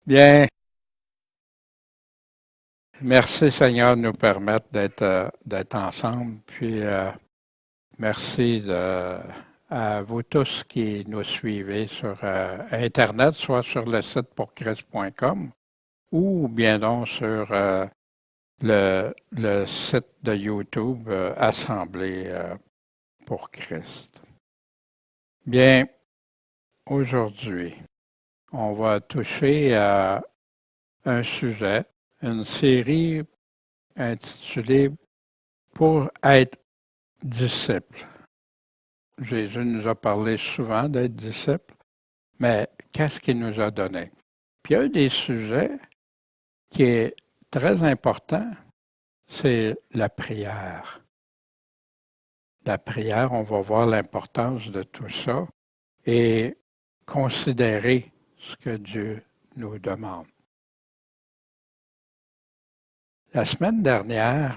Bien, merci Seigneur de nous permettre d'être ensemble. Puis merci à vous tous qui nous suivez sur Internet, soit sur le site pourchrist.com ou bien donc sur le site de YouTube Assemblée pour Christ. Bien, aujourd'hui, on va toucher à un sujet, une série intitulée Pour être disciple. Jésus nous a parlé souvent d'être disciple, mais qu'est-ce qu'il nous a donné? Puis un des sujets qui est très important, c'est la prière. La prière, on va voir l'importance de tout ça et considérer ce que Dieu nous demande. La semaine dernière,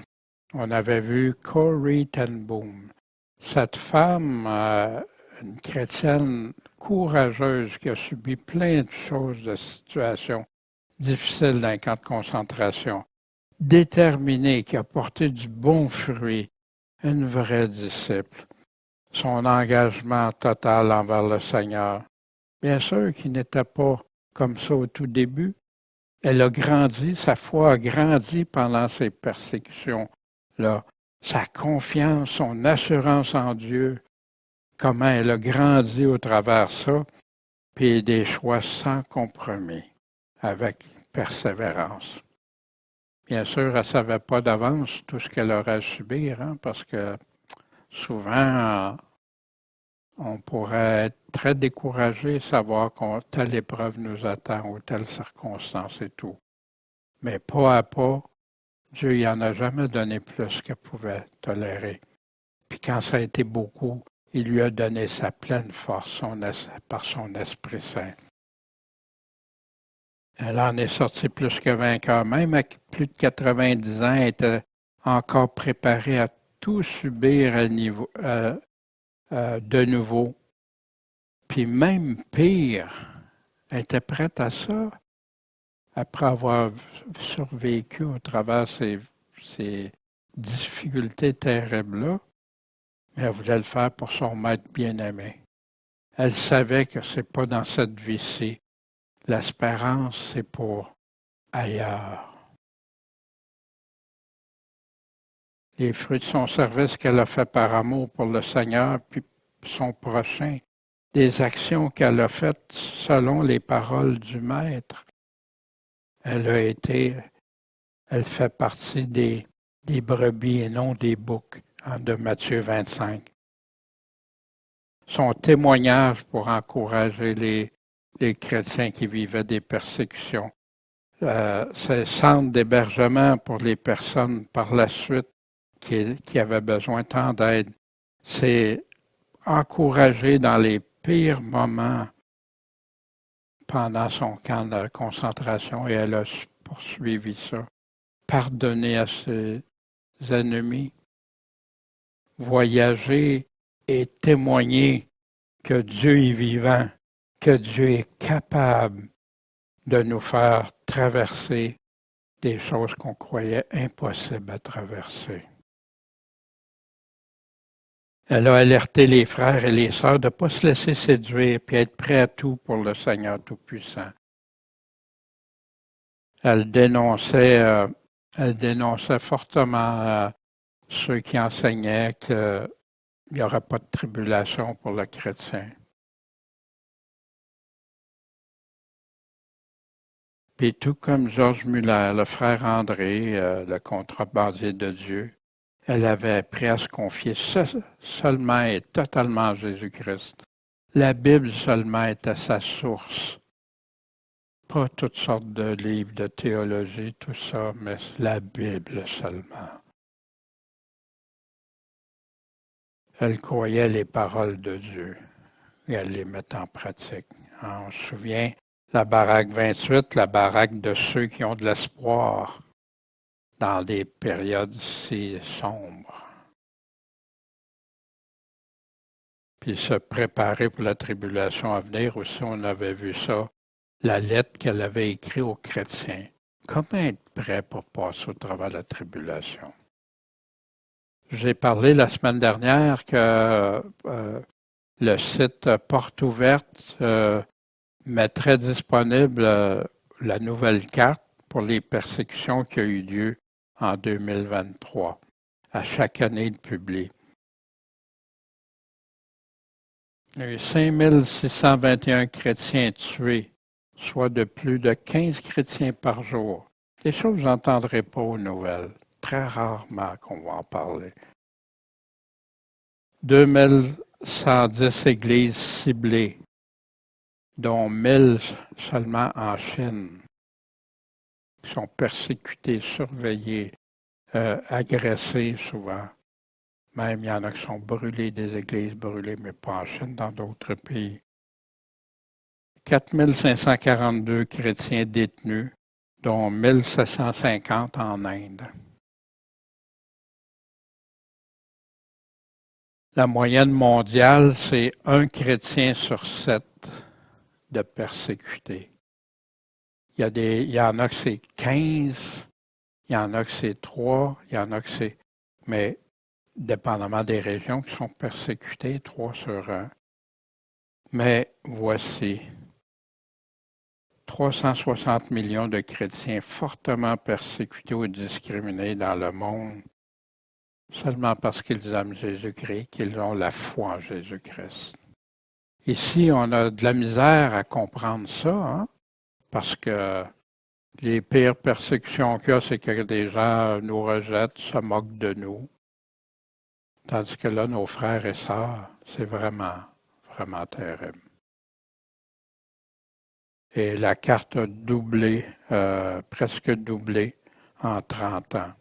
on avait vu Corrie ten Boom. Cette femme, une chrétienne courageuse qui a subi plein de choses, de situations difficiles dans les camps de concentration, déterminée, qui a porté du bon fruit, une vraie disciple. Son engagement total envers le Seigneur. Bien sûr qu'il n'était pas comme ça au tout début. Elle a grandi, sa foi a grandi pendant ces persécutions-là. Sa confiance, son assurance en Dieu, comment elle a grandi au travers de ça, puis des choix sans compromis, avec persévérance. Bien sûr, elle ne savait pas d'avance tout ce qu'elle aurait à subir, parce que souvent, on pourrait être très découragé, savoir que telle épreuve nous attend ou telle circonstance et tout. Mais pas à pas, Dieu n'en a jamais donné plus qu'elle pouvait tolérer. Puis quand ça a été beaucoup, il lui a donné sa pleine force par son Esprit Saint. Elle en est sortie plus que vainqueur. Même à plus de 90 ans, elle était encore préparée à tout subir de nouveau. Puis même pire, elle était prête à ça après avoir survécu au travers ces difficultés terribles-là. Mais elle voulait le faire pour son maître bien-aimé. Elle savait que c'est pas dans cette vie-ci. L'espérance, c'est pour ailleurs. Les fruits de son service qu'elle a fait par amour pour le Seigneur, puis son prochain, des actions qu'elle a faites selon les paroles du Maître. Elle fait partie des brebis et non des boucs, de Matthieu 25. Son témoignage pour encourager les chrétiens qui vivaient des persécutions. Ces centres d'hébergement pour les personnes par la suite qui avaient besoin tant d'aide. C'est encourager dans les pires moments pendant son camp de concentration et elle a poursuivi ça. Pardonner à ses ennemis, voyager et témoigner que Dieu est vivant, que Dieu est capable de nous faire traverser des choses qu'on croyait impossibles à traverser. Elle a alerté les frères et les sœurs de ne pas se laisser séduire et être prêt à tout pour le Seigneur Tout-Puissant. Elle dénonçait fortement ceux qui enseignaient qu'il n'y aurait pas de tribulation pour le chrétien. Puis tout comme Georges Muller, le frère André, le contrebandier de Dieu, elle avait appris à se confier seulement et totalement à Jésus-Christ. La Bible seulement était sa source. Pas toutes sortes de livres de théologie, tout ça, mais la Bible seulement. Elle croyait les paroles de Dieu et elle les met en pratique. On se souvient, la baraque 28, la baraque de ceux qui ont de l'espoir dans des périodes si sombres. Puis se préparer pour la tribulation à venir aussi, on avait vu ça, la lettre qu'elle avait écrite aux chrétiens. Comment être prêt pour passer au travers de la tribulation? J'ai parlé la semaine dernière que le site Porte Ouverte mettrait disponible la nouvelle carte pour les persécutions qui ont eu lieu en 2023. À chaque année, il publie. Il y a eu 5621 chrétiens tués, soit de plus de 15 chrétiens par jour. Des choses que vous n'entendrez pas aux nouvelles. Très rarement qu'on va en parler. 2110 églises ciblées, dont 1000 seulement en Chine, qui sont persécutées, surveillées, agressées souvent. Même il y en a qui sont brûlées, des églises brûlées, mais pas en Chine, dans d'autres pays. 4542 chrétiens détenus, dont 1750 en Inde. La moyenne mondiale, c'est 1 chrétien sur 7 de persécutés. Il y en a que c'est 15, il y en a que c'est 3, il y en a que c'est... Mais dépendamment des régions qui sont persécutées, 3 sur 1. Mais voici 360 millions de chrétiens fortement persécutés ou discriminés dans le monde, seulement parce qu'ils aiment Jésus-Christ, qu'ils ont la foi en Jésus-Christ. Ici, on a de la misère à comprendre ça, hein? Parce que les pires persécutions qu'il y a, c'est que des gens nous rejettent, se moquent de nous. Tandis que là, nos frères et sœurs, c'est vraiment, vraiment terrible. Et la carte a doublé, presque doublé en 30 ans.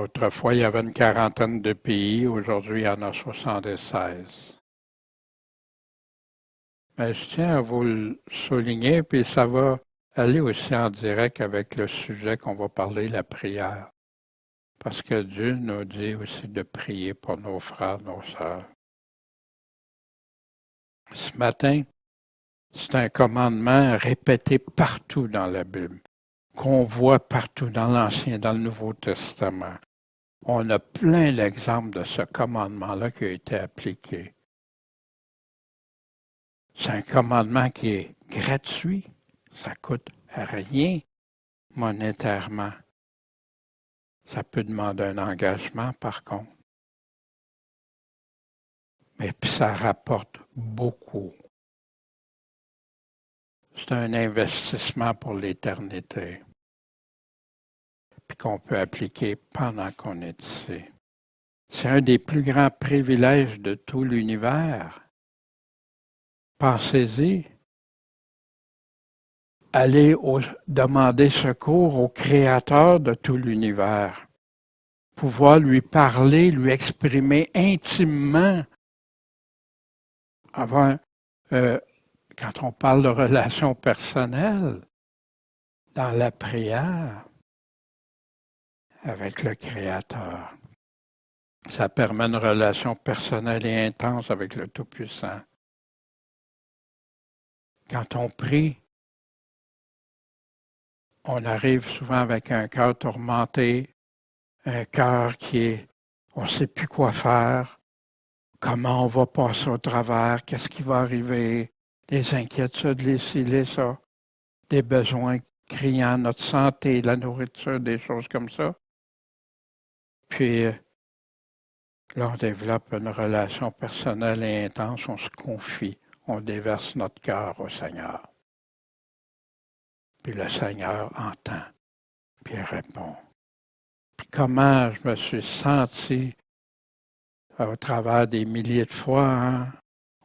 Autrefois, il y avait une quarantaine de pays. Aujourd'hui, il y en a 76. Mais je tiens à vous le souligner, puis ça va aller aussi en direct avec le sujet qu'on va parler, la prière. Parce que Dieu nous dit aussi de prier pour nos frères, nos sœurs. Ce matin, c'est un commandement répété partout dans la Bible, qu'on voit partout dans l'Ancien et dans le Nouveau Testament. On a plein d'exemples de ce commandement-là qui a été appliqué. C'est un commandement qui est gratuit. Ça ne coûte rien monétairement. Ça peut demander un engagement, par contre. Mais puis ça rapporte beaucoup. C'est un investissement pour l'éternité. Puis qu'on peut appliquer pendant qu'on est ici. C'est un des plus grands privilèges de tout l'univers. Pensez-y. Aller demander secours au Créateur de tout l'univers. Pouvoir lui parler, lui exprimer intimement. Quand on parle de relations personnelles, dans la prière, avec le Créateur. Ça permet une relation personnelle et intense avec le Tout-Puissant. Quand on prie, on arrive souvent avec un cœur tourmenté, un cœur on ne sait plus quoi faire, comment on va passer au travers, qu'est-ce qui va arriver, les inquiétudes, les ci, les ça, des besoins criants, notre santé, la nourriture, des choses comme ça. Puis, là, on développe une relation personnelle et intense, on se confie, on déverse notre cœur au Seigneur. Puis le Seigneur entend, puis il répond. Puis comment je me suis senti au travers des milliers de fois, hein,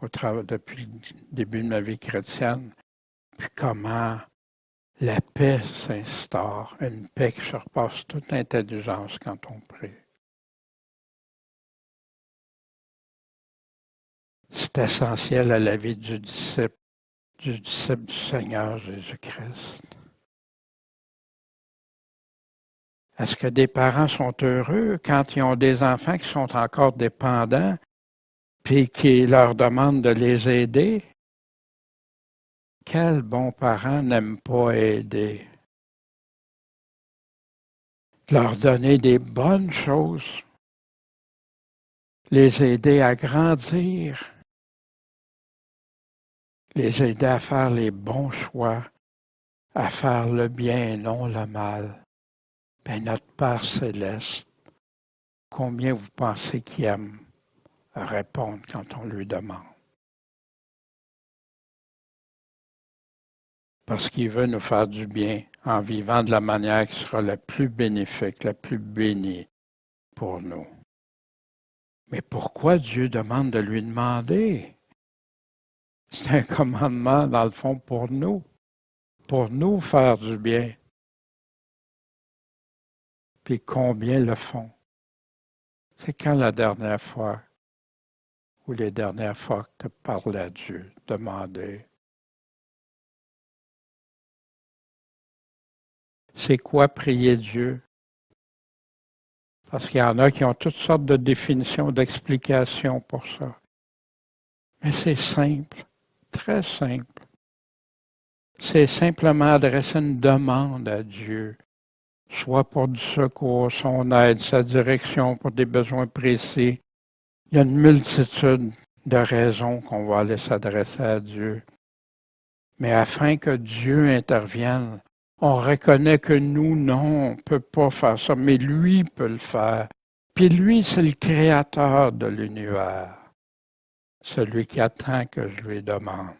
depuis le début de ma vie chrétienne, puis comment la paix s'instaure, une paix qui surpasse toute intelligence quand on prie. C'est essentiel à la vie du disciple du Seigneur Jésus-Christ. Est-ce que des parents sont heureux quand ils ont des enfants qui sont encore dépendants, puis qui leur demandent de les aider? Quel bon parent n'aime pas aider? Leur donner des bonnes choses, les aider à grandir, les aider à faire les bons choix, à faire le bien et non le mal. Ben, notre Père céleste, combien vous pensez qu'il aime répondre quand on lui demande? Parce qu'il veut nous faire du bien en vivant de la manière qui sera la plus bénéfique, la plus bénie pour nous. Mais pourquoi Dieu demande de lui demander? C'est un commandement, dans le fond, pour nous faire du bien. Puis combien le font? C'est quand la dernière fois ou les dernières fois que tu parles à Dieu, demander. C'est quoi prier Dieu? Parce qu'il y en a qui ont toutes sortes de définitions, d'explications pour ça. Mais c'est simple, très simple. C'est simplement adresser une demande à Dieu, soit pour du secours, son aide, sa direction pour des besoins précis. Il y a une multitude de raisons qu'on va aller s'adresser à Dieu. Mais afin que Dieu intervienne, on reconnaît que nous, non, on ne peut pas faire ça, mais lui peut le faire. Puis lui, c'est le créateur de l'univers, celui qui attend que je lui demande.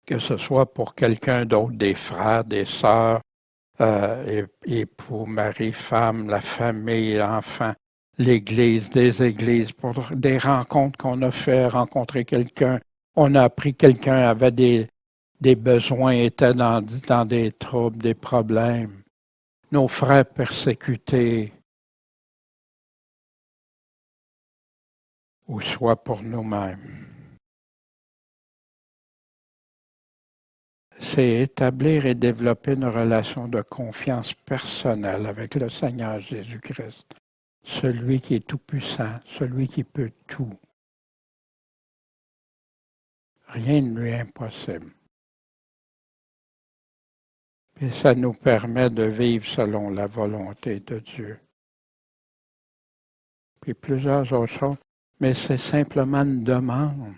Que ce soit pour quelqu'un d'autre, des frères, des sœurs, et pour mari, femme, la famille, l'enfant, l'Église, des églises, pour des rencontres qu'on a fait, rencontrer quelqu'un. On a appris que quelqu'un avait des besoins, était dans des troubles, des problèmes. Nos frères persécutés, ou soit pour nous-mêmes. C'est établir et développer une relation de confiance personnelle avec le Seigneur Jésus-Christ, celui qui est tout-puissant, celui qui peut tout. Rien ne lui est impossible. Et ça nous permet de vivre selon la volonté de Dieu. Puis plusieurs autres choses, mais c'est simplement une demande.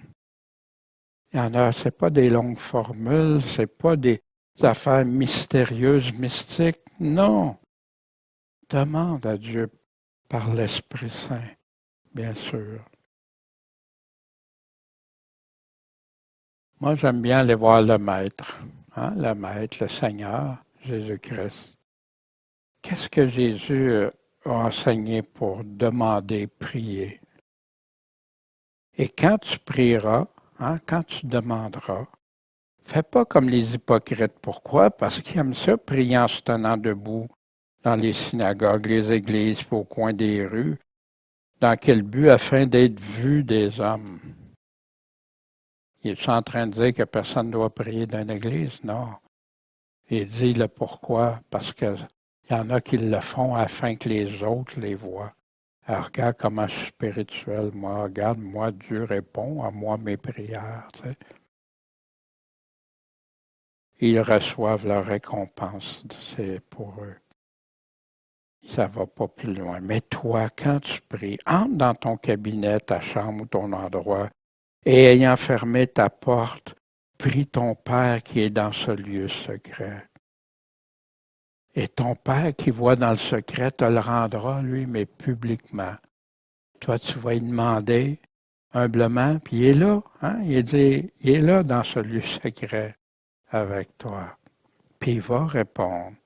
Il y en a, c'est pas des longues formules, c'est pas des affaires mystérieuses, mystiques. Non. Demande à Dieu par l'Esprit Saint, bien sûr. Moi, j'aime bien aller voir le Maître, le Maître, le Seigneur, Jésus-Christ. Qu'est-ce que Jésus a enseigné pour demander, prier? Et quand tu prieras, quand tu demanderas, fais pas comme les hypocrites. Pourquoi? Parce qu'ils aiment ça, prier en se tenant debout dans les synagogues, les églises, au coin des rues. Dans quel but? Afin d'être vu des hommes. Il est en train de dire que personne ne doit prier dans l'église? Non. Il dit le pourquoi, parce qu'il y en a qui le font afin que les autres les voient. Alors, regarde comment je suis spirituel, moi. Regarde, moi, Dieu répond à moi mes prières. Tu sais. Ils reçoivent leur récompense. C'est pour eux. Ça va pas plus loin. Mais toi, quand tu pries, entre dans ton cabinet, ta chambre ou ton endroit, et ayant fermé ta porte, prie ton Père qui est dans ce lieu secret. Et ton Père qui voit dans le secret te le rendra, lui, mais publiquement. Toi, tu vas lui demander humblement, puis il est là, il est là dans ce lieu secret avec toi. Puis il va répondre.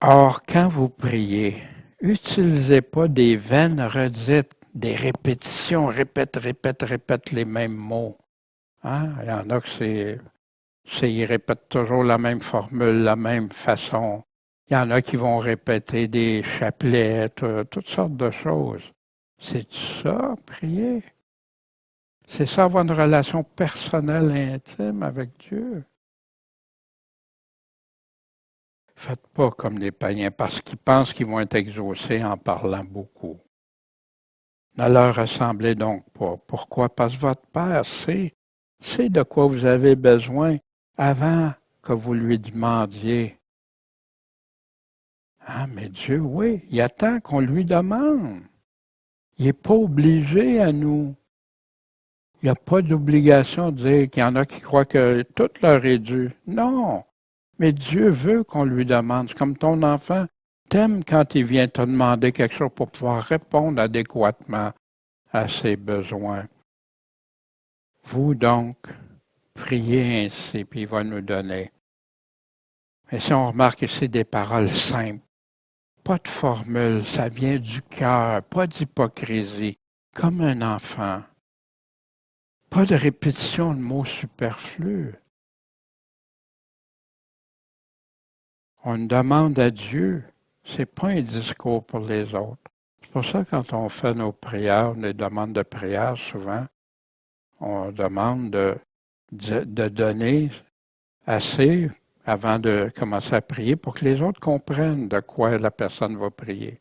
Or, quand vous priez, utilisez pas des vaines redites, des répétitions, répète les mêmes mots. Il y en a que ils répètent toujours la même formule, la même façon. Il y en a qui vont répéter des chapelets, toutes sortes de choses. C'est ça, prier. C'est ça, avoir une relation personnelle et intime avec Dieu. Faites pas comme les païens parce qu'ils pensent qu'ils vont être exaucés en parlant beaucoup. Ne leur ressemblez donc pas. Pourquoi? Parce que votre Père sait de quoi vous avez besoin avant que vous lui demandiez. Ah, mais Dieu, oui, il attend qu'on lui demande. Il n'est pas obligé à nous. Il n'y a pas d'obligation de dire qu'il y en a qui croient que tout leur est dû. Non. Mais Dieu veut qu'on lui demande. C'est comme ton enfant t'aime quand il vient te demander quelque chose pour pouvoir répondre adéquatement à ses besoins. Vous donc, priez ainsi, puis il va nous donner. Et si on remarque que c'est des paroles simples, pas de formule, ça vient du cœur, pas d'hypocrisie, comme un enfant. Pas de répétition de mots superflus. On demande à Dieu, c'est pas un discours pour les autres. C'est pour ça que quand on fait nos prières, les demandes de prière, souvent, on demande de donner assez avant de commencer à prier pour que les autres comprennent de quoi la personne va prier.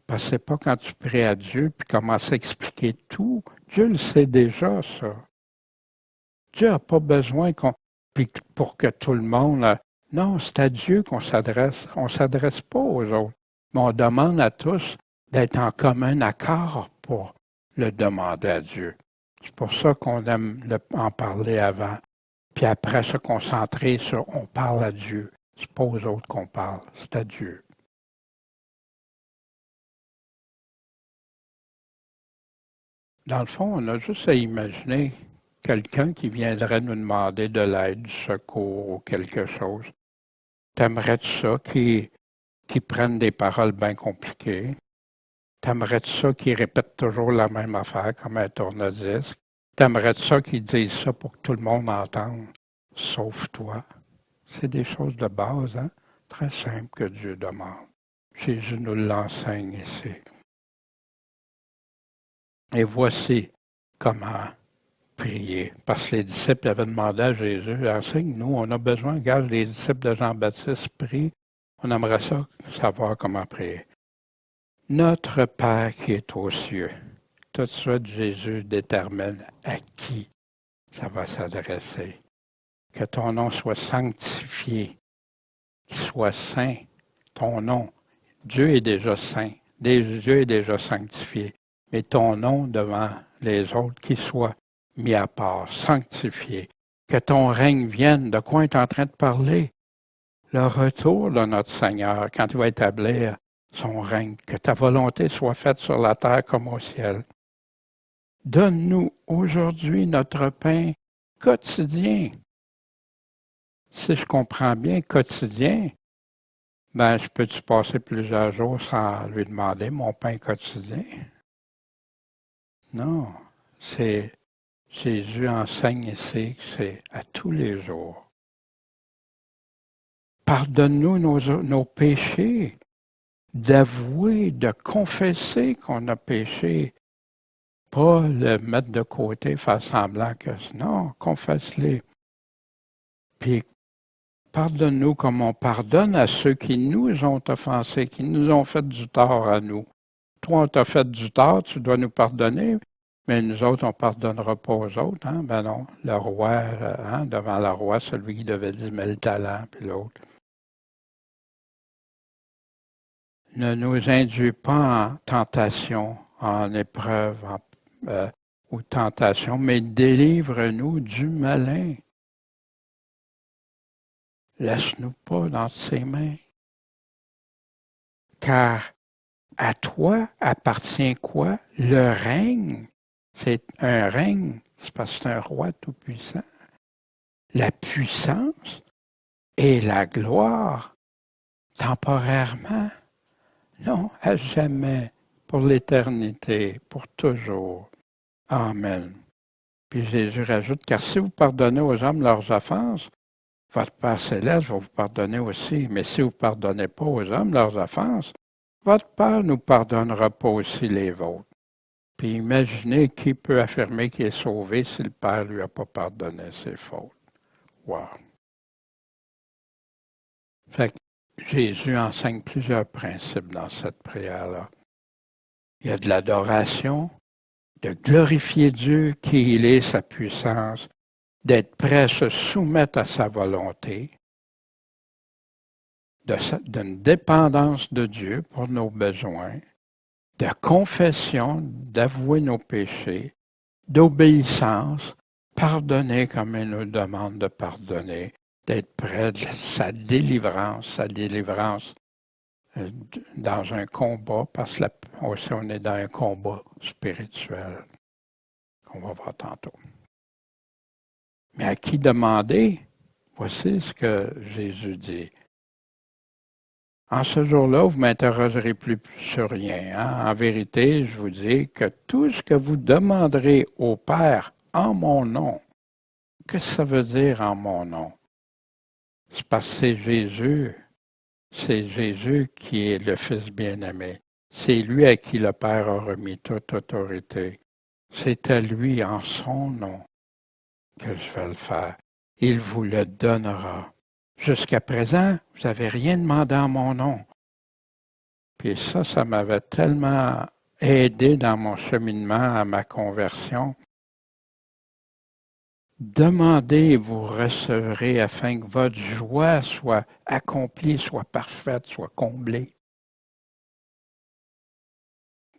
Parce que c'est pas quand tu pries à Dieu puis commences à expliquer tout. Dieu le sait déjà, ça. Dieu n'a pas besoin puis pour que tout le monde. Non, c'est à Dieu qu'on s'adresse. On ne s'adresse pas aux autres. Mais on demande à tous d'être en commun accord pour le demander à Dieu. C'est pour ça qu'on aime en parler avant. Puis après se concentrer sur on parle à Dieu. C'est pas aux autres qu'on parle, c'est à Dieu. Dans le fond, on a juste à imaginer quelqu'un qui viendrait nous demander de l'aide, du secours ou quelque chose. T'aimerais-tu ça qui prenne des paroles bien compliquées? T'aimerais-tu ça qui répète toujours la même affaire comme un tourne-disque? T'aimerais-tu ça qui dise ça pour que tout le monde entende, sauf toi? C'est des choses de base, hein? Très simples que Dieu demande. Jésus nous l'enseigne ici. Et voici comment prier. Parce que les disciples avaient demandé à Jésus, enseigne-nous, on a besoin, regarde, les disciples de Jean-Baptiste prient, on aimerait ça savoir comment prier. Notre Père qui est aux cieux. Tout de suite, Jésus détermine à qui ça va s'adresser. Que ton nom soit sanctifié, qu'il soit saint, ton nom. Dieu est déjà saint, Dieu est déjà sanctifié, mais ton nom devant les autres, qu'il soit mis à part, sanctifié. Que ton règne vienne. De quoi est en train de parler? Le retour de notre Seigneur, quand il va établir son règne. Que ta volonté soit faite sur la terre comme au ciel. Donne-nous aujourd'hui notre pain quotidien. Si je comprends bien, quotidien, ben, je peux-tu passer plusieurs jours sans lui demander mon pain quotidien? Non, c'est Jésus enseigne ici que c'est à tous les jours. Pardonne-nous nos péchés, d'avouer, de confesser qu'on a péché, pas le mettre de côté, faire semblant que non, confesse-les. Puis pardonne-nous comme on pardonne à ceux qui nous ont offensés, qui nous ont fait du tort à nous. Toi, on t'a fait du tort, tu dois nous pardonner, mais nous autres, on ne pardonnera pas aux autres. Hein? Ben non, le roi, devant le roi, celui qui devait 10 000 talents, puis l'autre. Ne nous induis pas en tentation, en épreuve ou tentation, mais délivre-nous du malin. Laisse-nous pas dans ses mains. Car à toi appartient quoi? Le règne. C'est un règne, c'est parce que c'est un roi tout-puissant. La puissance et la gloire, temporairement. Non, à jamais, pour l'éternité, pour toujours. Amen. Puis Jésus rajoute, car si vous pardonnez aux hommes leurs offenses, votre Père céleste va vous pardonner aussi. Mais si vous ne pardonnez pas aux hommes leurs offenses, votre Père ne nous pardonnera pas aussi les vôtres. Puis imaginez qui peut affirmer qu'il est sauvé si le Père ne lui a pas pardonné ses fautes. Wow. Fait que Jésus enseigne plusieurs principes dans cette prière-là. Il y a de l'adoration, de glorifier Dieu, qui il est, sa puissance, d'être prêt à se soumettre à sa volonté, d'une dépendance de Dieu pour nos besoins, de confession, d'avouer nos péchés, d'obéissance, pardonner comme il nous demande de pardonner, d'être près de sa délivrance dans un combat, parce que aussi on est dans un combat spirituel, qu'on va voir tantôt. Mais à qui demander? Voici ce que Jésus dit. En ce jour-là, vous ne m'interrogerez plus sur rien. Hein? En vérité, je vous dis que tout ce que vous demanderez au Père en mon nom, qu'est-ce que ça veut dire en mon nom? C'est parce que c'est Jésus qui est le Fils bien-aimé. C'est lui à qui le Père a remis toute autorité. C'est à lui, en son nom, que je vais le faire. Il vous le donnera. Jusqu'à présent, vous n'avez rien demandé en mon nom. Puis ça m'avait tellement aidé dans mon cheminement à ma conversion. Demandez et vous recevrez afin que votre joie soit accomplie, soit parfaite, soit comblée.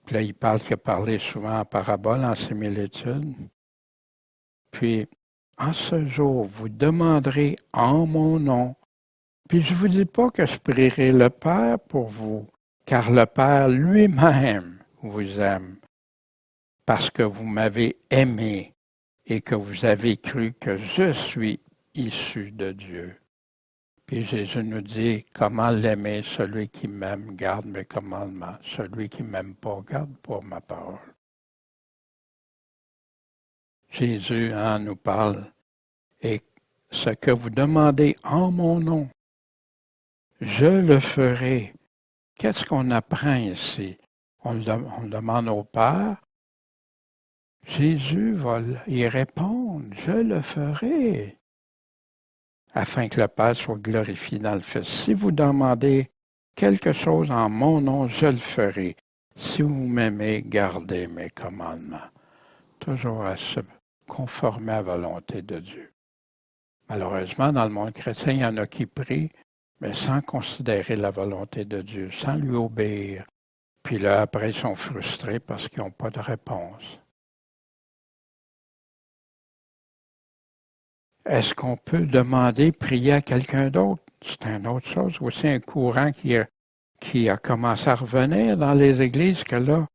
Puis là, il a parlé souvent en parabole, en similitude. Puis, en ce jour, vous demanderez en mon nom. Puis je ne vous dis pas que je prierai le Père pour vous, car le Père lui-même vous aime, parce que vous m'avez aimé et que vous avez cru que je suis issu de Dieu. Puis Jésus nous dit, comment l'aimer, celui qui m'aime garde mes commandements, celui qui ne m'aime pas garde pas ma parole. Jésus nous parle, et ce que vous demandez en mon nom, je le ferai. Qu'est-ce qu'on apprend ici? On le demande au Père. Jésus va y répondre, je le ferai, afin que le Père soit glorifié dans le Fils. Si vous demandez quelque chose en mon nom, je le ferai. Si vous m'aimez, gardez mes commandements. Toujours à se conformer à la volonté de Dieu. Malheureusement, dans le monde chrétien, il y en a qui prient, mais sans considérer la volonté de Dieu, sans lui obéir. Puis là, après, ils sont frustrés parce qu'ils n'ont pas de réponse. Est-ce qu'on peut demander, prier à quelqu'un d'autre? C'est une autre chose. Aussi un courant qui a commencé à revenir dans les églises, que là,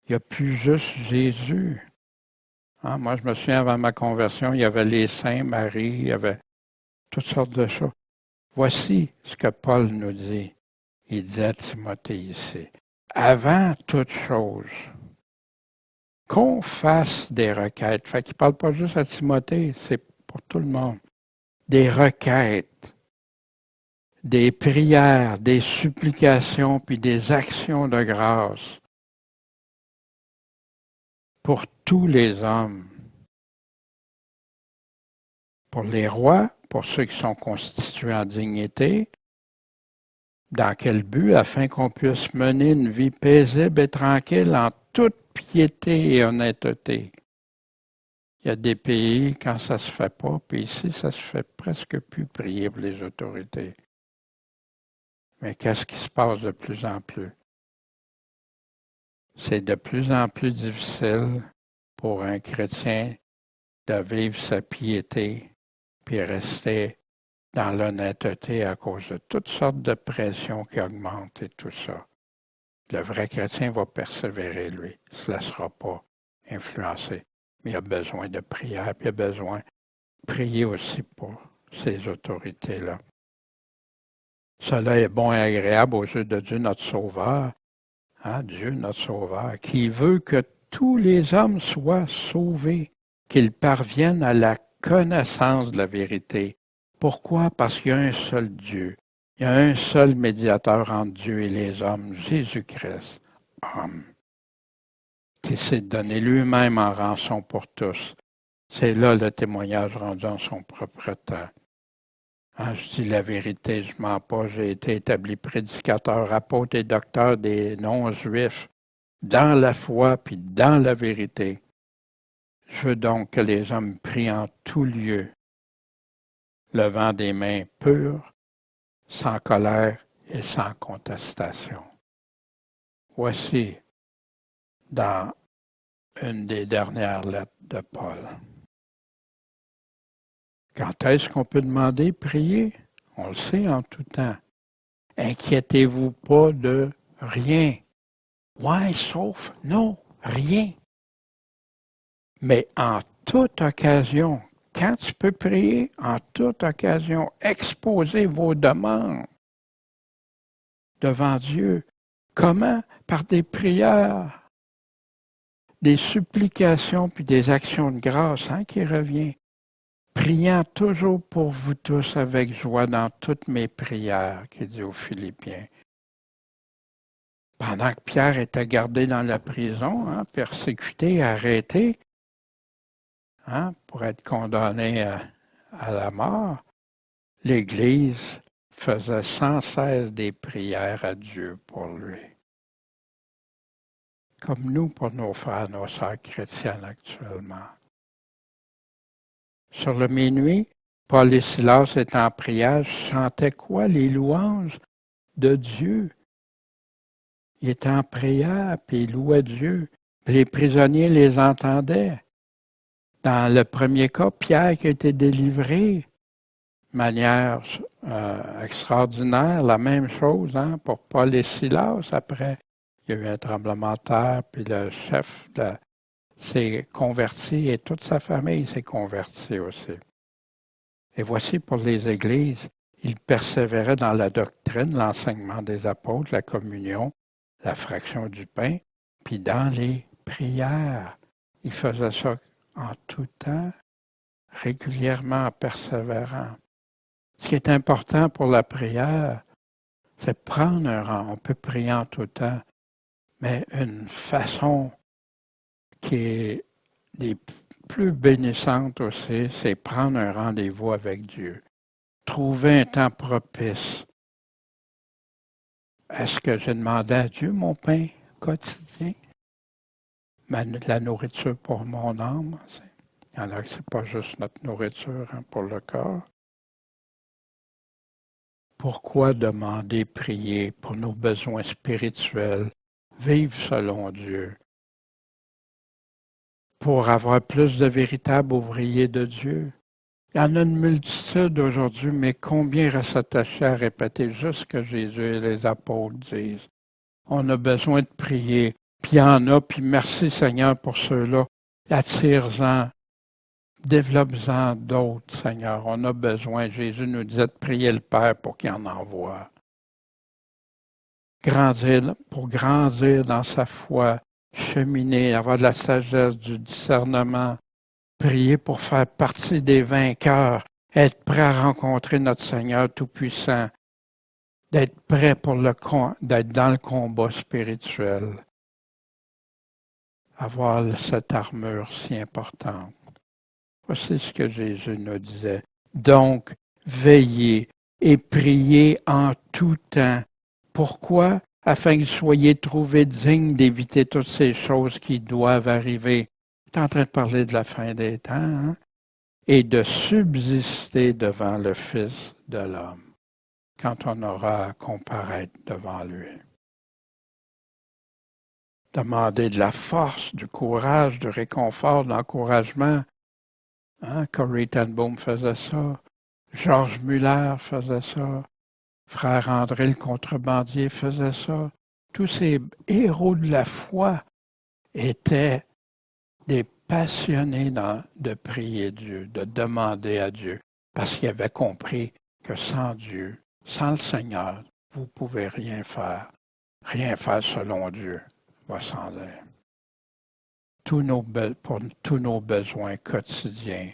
il n'y a plus juste Jésus. Hein? Moi, je me souviens, avant ma conversion, il y avait les saints, Marie, il y avait toutes sortes de choses. Voici ce que Paul nous dit. Il dit à Timothée ici, avant toute chose, qu'on fasse des requêtes. Fait qu'il ne parle pas juste à Timothée, c'est pour tout le monde. Des requêtes, des prières, des supplications, puis des actions de grâce pour tous les hommes. Pour les rois, pour ceux qui sont constitués en dignité. Dans quel but? Afin qu'on puisse mener une vie paisible et tranquille en toute piété et honnêteté. Il y a des pays, quand ça se fait pas, puis ici, ça se fait presque plus prier pour les autorités. Mais qu'est-ce qui se passe de plus en plus? C'est de plus en plus difficile pour un chrétien de vivre sa piété puis rester dans l'honnêteté à cause de toutes sortes de pressions qui augmentent et tout ça. Le vrai chrétien va persévérer, lui. Il ne se laissera pas influencer. Mais il a besoin de prière, puis il a besoin de prier aussi pour ces autorités-là. Cela est bon et agréable aux yeux de Dieu, notre Sauveur. Hein, Dieu, notre Sauveur, qui veut que tous les hommes soient sauvés, qu'ils parviennent à la connaissance de la vérité. Pourquoi? Parce qu'il y a un seul Dieu. Il y a un seul médiateur entre Dieu et les hommes, Jésus-Christ, homme, qui s'est donné lui-même en rançon pour tous. C'est là le témoignage rendu en son propre temps. Hein, je dis la vérité, je ne mens pas, j'ai été établi prédicateur, apôtre et docteur des non-juifs, dans la foi puis dans la vérité. Je veux donc que les hommes prient en tout lieu, levant des mains pures, sans colère et sans contestation. Voici dans une des dernières lettres de Paul. Quand est-ce qu'on peut demander prier? On le sait en tout temps. Inquiétez-vous pas de rien. Ouais, sauf, non, rien. Mais en toute occasion, quand tu peux prier, en toute occasion, exposez vos demandes devant Dieu. Comment? Par des prières, des supplications, puis des actions de grâce, qui revient. Priant toujours pour vous tous avec joie dans toutes mes prières, qu'il dit aux Philippiens. Pendant que Pierre était gardé dans la prison, persécuté, arrêté, pour être condamné à la mort, l'Église faisait sans cesse des prières à Dieu pour lui. Comme nous pour nos frères, nos sœurs chrétiennes actuellement. Sur le minuit, Paul et Silas étant en prière, chantaient quoi? Les louanges de Dieu. Ils étaient en prière, puis ils louaient Dieu. Puis les prisonniers les entendaient. Dans le premier cas, Pierre qui a été délivré de manière extraordinaire, la même chose pour Paul et Silas. Après, il y a eu un tremblement de terre, puis le chef s'est converti et toute sa famille s'est convertie aussi. Et voici pour les églises, ils persévéraient dans la doctrine, l'enseignement des apôtres, la communion, la fraction du pain, puis dans les prières. Ils faisaient ça en tout temps, régulièrement, en persévérant. Ce qui est important pour la prière, c'est prendre un rang. On peut prier en tout temps, mais une façon qui est des plus bénissantes aussi, c'est prendre un rendez-vous avec Dieu. Trouver un temps propice. Est-ce que j'ai demandé à Dieu mon pain quotidien? La nourriture pour mon âme. Il y en a que ce n'est pas juste notre nourriture pour le corps. Pourquoi demander, prier pour nos besoins spirituels, vivre selon Dieu, pour avoir plus de véritables ouvriers de Dieu? Il y en a une multitude aujourd'hui, mais combien restent attachés à répéter juste ce que Jésus et les apôtres disent? On a besoin de prier, puis il y en a, puis merci Seigneur pour ceux-là. Attire-en, développe-en d'autres, Seigneur. On a besoin. Jésus nous disait de prier le Père pour qu'il en envoie. Pour grandir dans sa foi, cheminer, avoir de la sagesse, du discernement, prier pour faire partie des vainqueurs, être prêt à rencontrer notre Seigneur Tout-Puissant, d'être prêt d'être dans le combat spirituel, avoir cette armure si importante. Voici ce que Jésus nous disait. Donc, veillez et priez en tout temps. Pourquoi? Afin que vous soyez trouvés dignes d'éviter toutes ces choses qui doivent arriver. Il est en train de parler de la fin des temps, et de subsister devant le Fils de l'homme, quand on aura à comparaître devant lui. Demander de la force, du courage, du réconfort, de l'encouragement. Corrie ten Boom faisait ça. Georges Muller faisait ça. Frère André le contrebandier faisait ça. Tous ces héros de la foi étaient des passionnés de prier Dieu, de demander à Dieu, parce qu'ils avaient compris que sans Dieu, sans le Seigneur, vous ne pouvez rien faire. Rien faire selon Dieu va sans dire. Pour tous nos besoins quotidiens.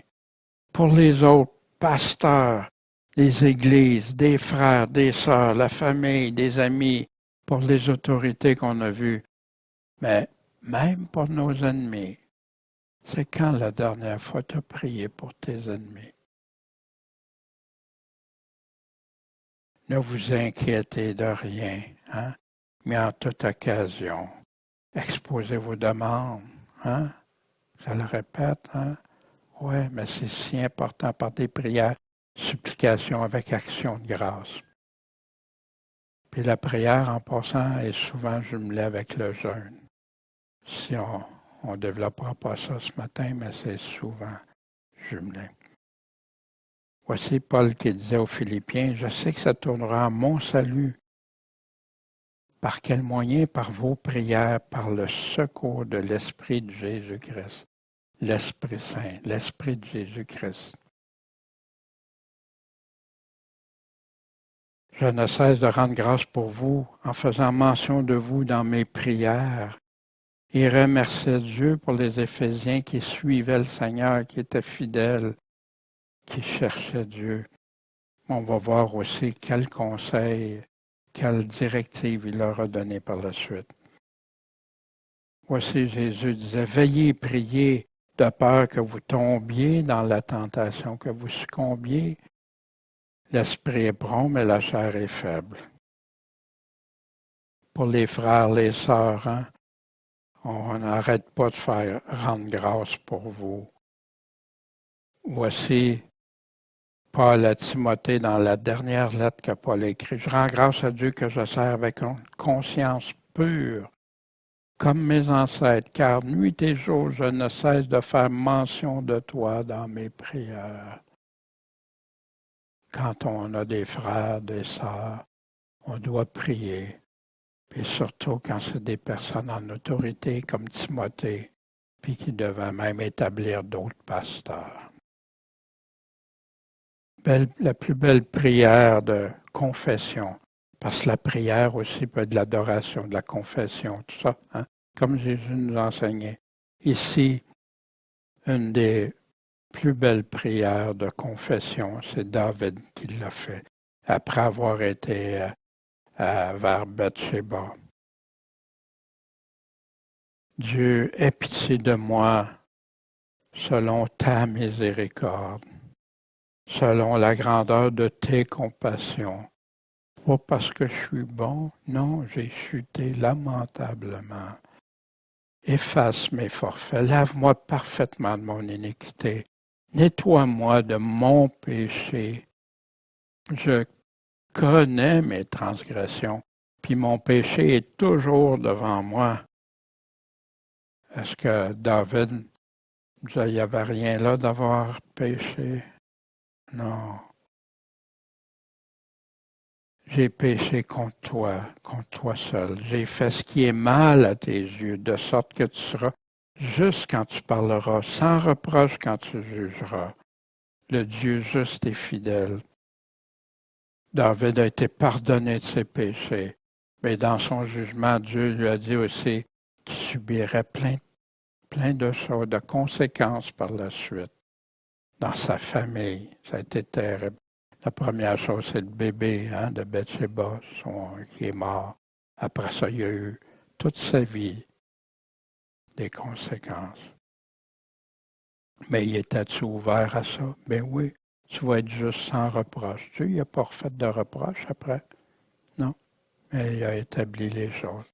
Pour les autres pasteurs, les églises, des frères, des sœurs, la famille, des amis, pour les autorités qu'on a vues, mais même pour nos ennemis. C'est quand la dernière fois tu as prié pour tes ennemis? Ne vous inquiétez de rien, mais en toute occasion, exposez vos demandes. Hein? Je le répète, hein? Oui, mais c'est si important par des prières, supplications avec action de grâce. Puis la prière, en passant, est souvent jumelée avec le jeûne. Si on ne développera pas ça ce matin, mais c'est souvent jumelé. Voici Paul qui disait aux Philippiens, « Je sais que ça tournera à mon salut. Par quel moyen? Par vos prières, par le secours de l'Esprit de Jésus-Christ. » L'Esprit Saint, l'Esprit de Jésus-Christ. Je ne cesse de rendre grâce pour vous en faisant mention de vous dans mes prières et remercier Dieu pour les Éphésiens qui suivaient le Seigneur, qui étaient fidèles, qui cherchaient Dieu. On va voir aussi quel conseil, quelle directive il leur a donné par la suite. Voici Jésus disait, veillez et priez de peur que vous tombiez dans la tentation, que vous succombiez. L'esprit est prompt, mais la chair est faible. Pour les frères, les sœurs, hein, on n'arrête pas de rendre grâce pour vous. Voici Paul à Timothée dans la dernière lettre que Paul a écrite. Je rends grâce à Dieu que je sers avec une conscience pure, comme mes ancêtres, car nuit et jour je ne cesse de faire mention de toi dans mes prières. Quand on a des frères, des sœurs, on doit prier. Puis surtout quand c'est des personnes en autorité comme Timothée, puis qui devaient même établir d'autres pasteurs. La plus belle prière de confession, parce que la prière aussi peut être de l'adoration, de la confession, tout ça, hein, comme Jésus nous enseignait. Ici, une des plus belles prières de confession, c'est David qui l'a fait, après avoir été vers Bathsheba. Dieu, aie pitié de moi selon ta miséricorde, selon la grandeur de tes compassions. Pas parce que je suis bon, non, j'ai chuté lamentablement. Efface mes forfaits, lave-moi parfaitement de mon iniquité, nettoie-moi de mon péché. Je connais mes transgressions, puis mon péché est toujours devant moi. Est-ce que David, il n'y avait rien là d'avoir péché? Non. J'ai péché contre toi seul. J'ai fait ce qui est mal à tes yeux, de sorte que tu seras juste quand tu parleras, sans reproche quand tu jugeras. Le Dieu juste et fidèle. David a été pardonné de ses péchés, mais dans son jugement, Dieu lui a dit aussi qu'il subirait plein de choses, de conséquences par la suite. Dans sa famille, ça a été terrible. La première chose, c'est le bébé de Bathsheba qui est mort. Après ça, il y a eu toute sa vie des conséquences. Mais il était-tu ouvert à ça? Ben oui, tu vas être juste sans reproche. Dieu, il n'a pas refait de reproche après. Non, mais il a établi les choses.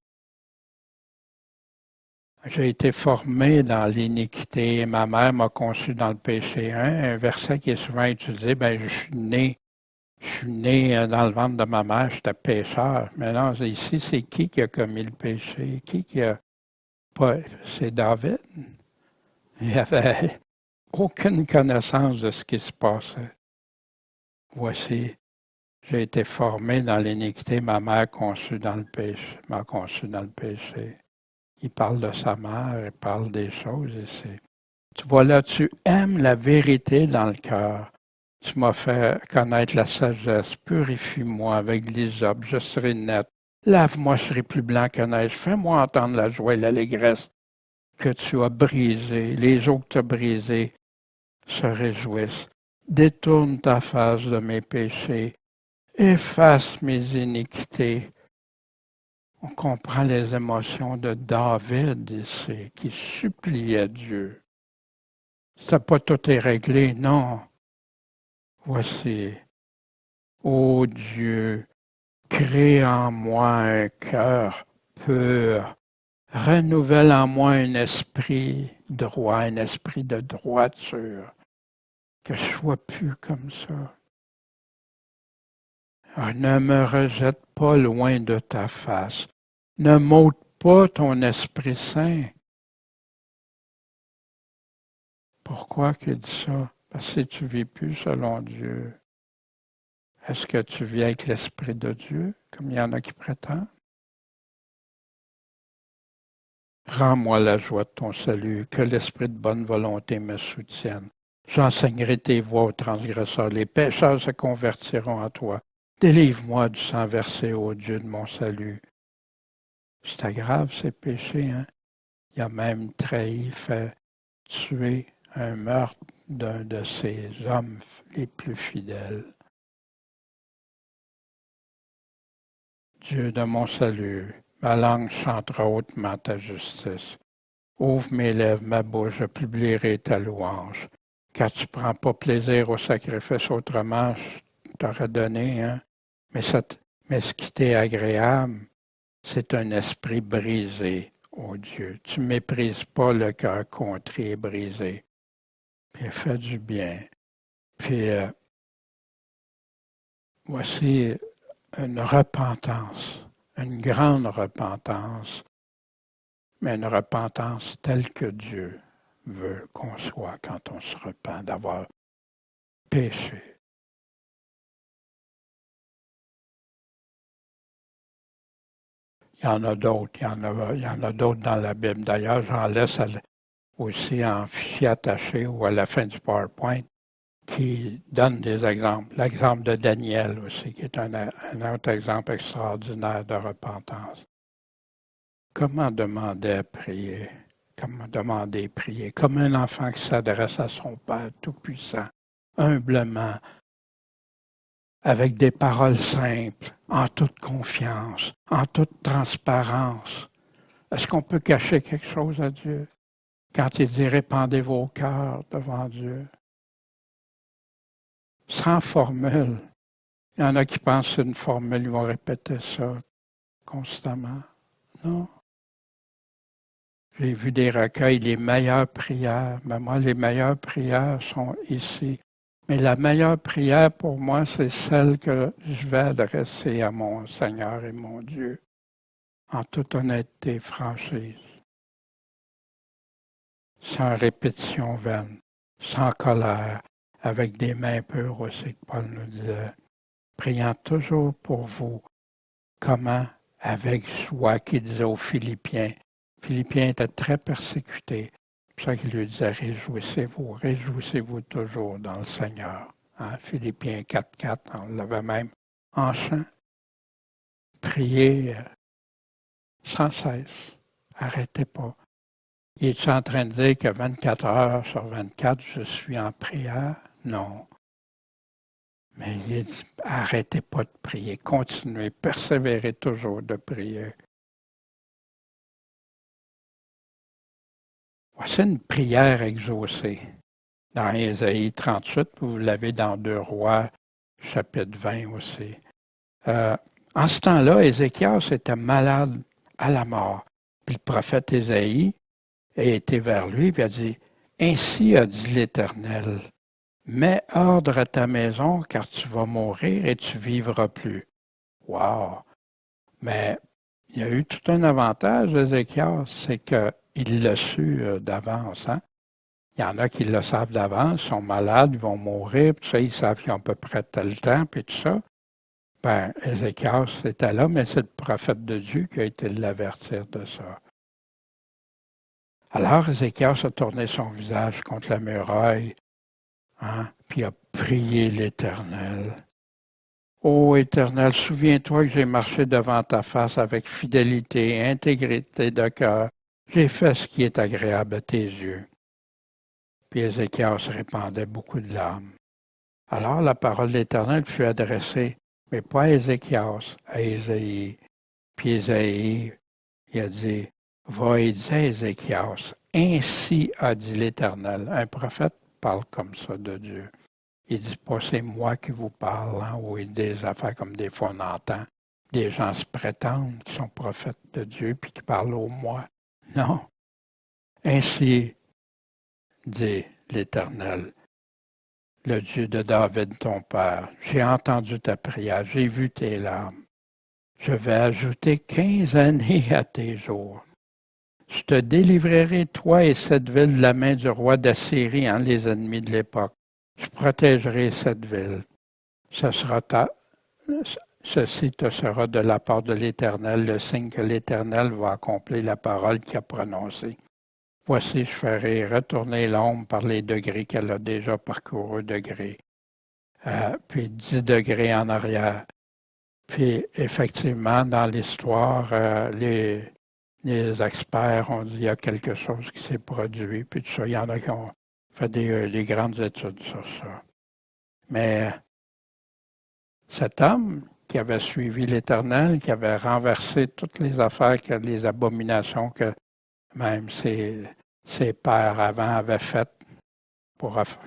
J'ai été formé dans l'iniquité. Ma mère m'a conçu dans le péché. Un verset qui est souvent utilisé, je suis né dans le ventre de ma mère, j'étais pécheur. Mais non, ici, c'est qui a commis le péché? Qui a pas? C'est David. Il n'avait aucune connaissance de ce qui se passait. Voici, j'ai été formé dans l'iniquité, ma mère m'a conçu dans le péché. Il parle de sa mère, il parle des choses ici. Tu vois là, tu aimes la vérité dans le cœur. Tu m'as fait connaître la sagesse. Purifie-moi avec l'hysope, je serai net. Lave-moi, je serai plus blanc que neige. Fais-moi entendre la joie et l'allégresse que tu as brisées. Les eaux que tu as brisées se réjouissent. Détourne ta face de mes péchés. Efface mes iniquités. On comprend les émotions de David ici, qui suppliait Dieu. Ça pas tout est réglé, non. Voici, ô Dieu, crée en moi un cœur pur Renouvelle en moi un esprit droit, un esprit de droiture, que je sois plus comme ça. Ne me rejette pas loin de ta face. Ne m'ôte pas ton Esprit Saint. Pourquoi qu'il dit ça? Parce que si tu vis plus selon Dieu, est-ce que tu vis avec l'Esprit de Dieu, comme il y en a qui prétendent? Rends-moi la joie de ton salut, que l'Esprit de bonne volonté me soutienne. J'enseignerai tes voies aux transgresseurs. Les pécheurs se convertiront à toi. Délivre-moi du sang versé, ô Dieu de mon salut. C'était grave, ces péchés, hein? Il a même trahi, fait tuer un meurtre d'un de ses hommes les plus fidèles. Dieu de mon salut, ma langue chantera hautement ta justice. Ouvre mes lèvres, ma bouche, je publierai ta louange. Car tu ne prends pas plaisir au sacrifice autrement, je t'aurais donné, hein? Mais ce qui t'est agréable, c'est un esprit brisé, ô Dieu. Tu ne méprises pas le cœur contrit et brisé. Puis fais du bien. Puis voici une repentance, une grande repentance, mais une repentance telle que Dieu veut qu'on soit quand on se repent d'avoir péché. Il y en a d'autres, il y en a d'autres dans la Bible. D'ailleurs, j'en laisse aussi en fichier attaché ou à la fin du PowerPoint qui donne des exemples. L'exemple de Daniel aussi, qui est un autre exemple extraordinaire de repentance. Comment demander à prier? Comment demander à prier? Comme un enfant qui s'adresse à son Père Tout-Puissant, humblement, avec des paroles simples, en toute confiance, en toute transparence. Est-ce qu'on peut cacher quelque chose à Dieu? Quand il dit répandez vos cœurs devant Dieu. Sans formule. Il y en a qui pensent que c'est une formule, ils vont répéter ça constamment. Non. J'ai vu des recueils, les meilleures prières. Mais moi, les meilleures prières sont ici. Mais la meilleure prière pour moi, c'est celle que je vais adresser à mon Seigneur et mon Dieu, en toute honnêteté et franchise, sans répétition vaine, sans colère, avec des mains pures aussi, que Paul nous disait, priant toujours pour vous. Comment? Avec joie, qu'il disait aux Philippiens. Les Philippiens étaient très persécutés. C'est pour ça qu'il lui disait, réjouissez-vous toujours dans le Seigneur. Hein? Philippiens 4.4, on l'avait même en chant. Priez sans cesse. Arrêtez pas. Il est en train de dire que 24 heures sur 24, je suis en prière? Non. Mais il dit, arrêtez pas de prier, continuez, persévérez toujours de prier. Voici une prière exaucée dans Ésaïe 38, vous l'avez dans 2 Rois, chapitre 20 aussi. En ce temps-là, Ézéchias était malade à la mort. Puis le prophète Ésaïe a été vers lui et a dit, « Ainsi a dit l'Éternel, mets ordre à ta maison, car tu vas mourir et tu vivras plus. » Wow! Mais il y a eu tout un avantage, Ézéchias, c'est qu'il l'a su d'avance. Hein? Il y en a qui le savent d'avance, sont malades, ils vont mourir, puis ça, ils savent qu'ils ont à peu près tel temps, puis tout ça. Ben, Ézéchias était là, mais c'est le prophète de Dieu qui a été l'avertir de ça. Alors, Ézéchias a tourné son visage contre la muraille, hein, puis a prié l'Éternel. Ô Éternel, souviens-toi que j'ai marché devant ta face avec fidélité et intégrité de cœur. J'ai fait ce qui est agréable à tes yeux. Puis Ézéchias répandait beaucoup de larmes. Alors la parole de l'Éternel fut adressée, mais pas à Ézéchias, à Ésaïe. Puis Ésaïe, il a dit, va et dis à Ézéchias, ainsi a dit l'Éternel. Un prophète parle comme ça de Dieu. Il dit pas c'est moi qui vous parle, hein, ou des affaires comme des fois on entend. Des gens se prétendent qui sont prophètes de Dieu puis qui parlent au moi. Non. Ainsi dit l'Éternel, le Dieu de David ton père. J'ai entendu ta prière, j'ai vu tes larmes. Je vais ajouter 15 années à tes jours. Je te délivrerai, toi et cette ville, de la main du roi d'Assyrie, les ennemis de l'époque. Je protégerai cette ville. Ceci te sera de la part de l'Éternel, le signe que l'Éternel va accomplir la parole qu'il a prononcée. Voici, je ferai retourner l'ombre par les degrés qu'elle a déjà parcouru degrés, puis 10 degrés en arrière. Puis, effectivement, dans l'histoire, les experts ont dit qu'il y a quelque chose qui s'est produit, puis tout ça. Il y en a qui ont fait des grandes études sur ça. Mais cet homme qui avait suivi l'Éternel, qui avait renversé toutes les affaires, les abominations que même ses pères avant avaient faites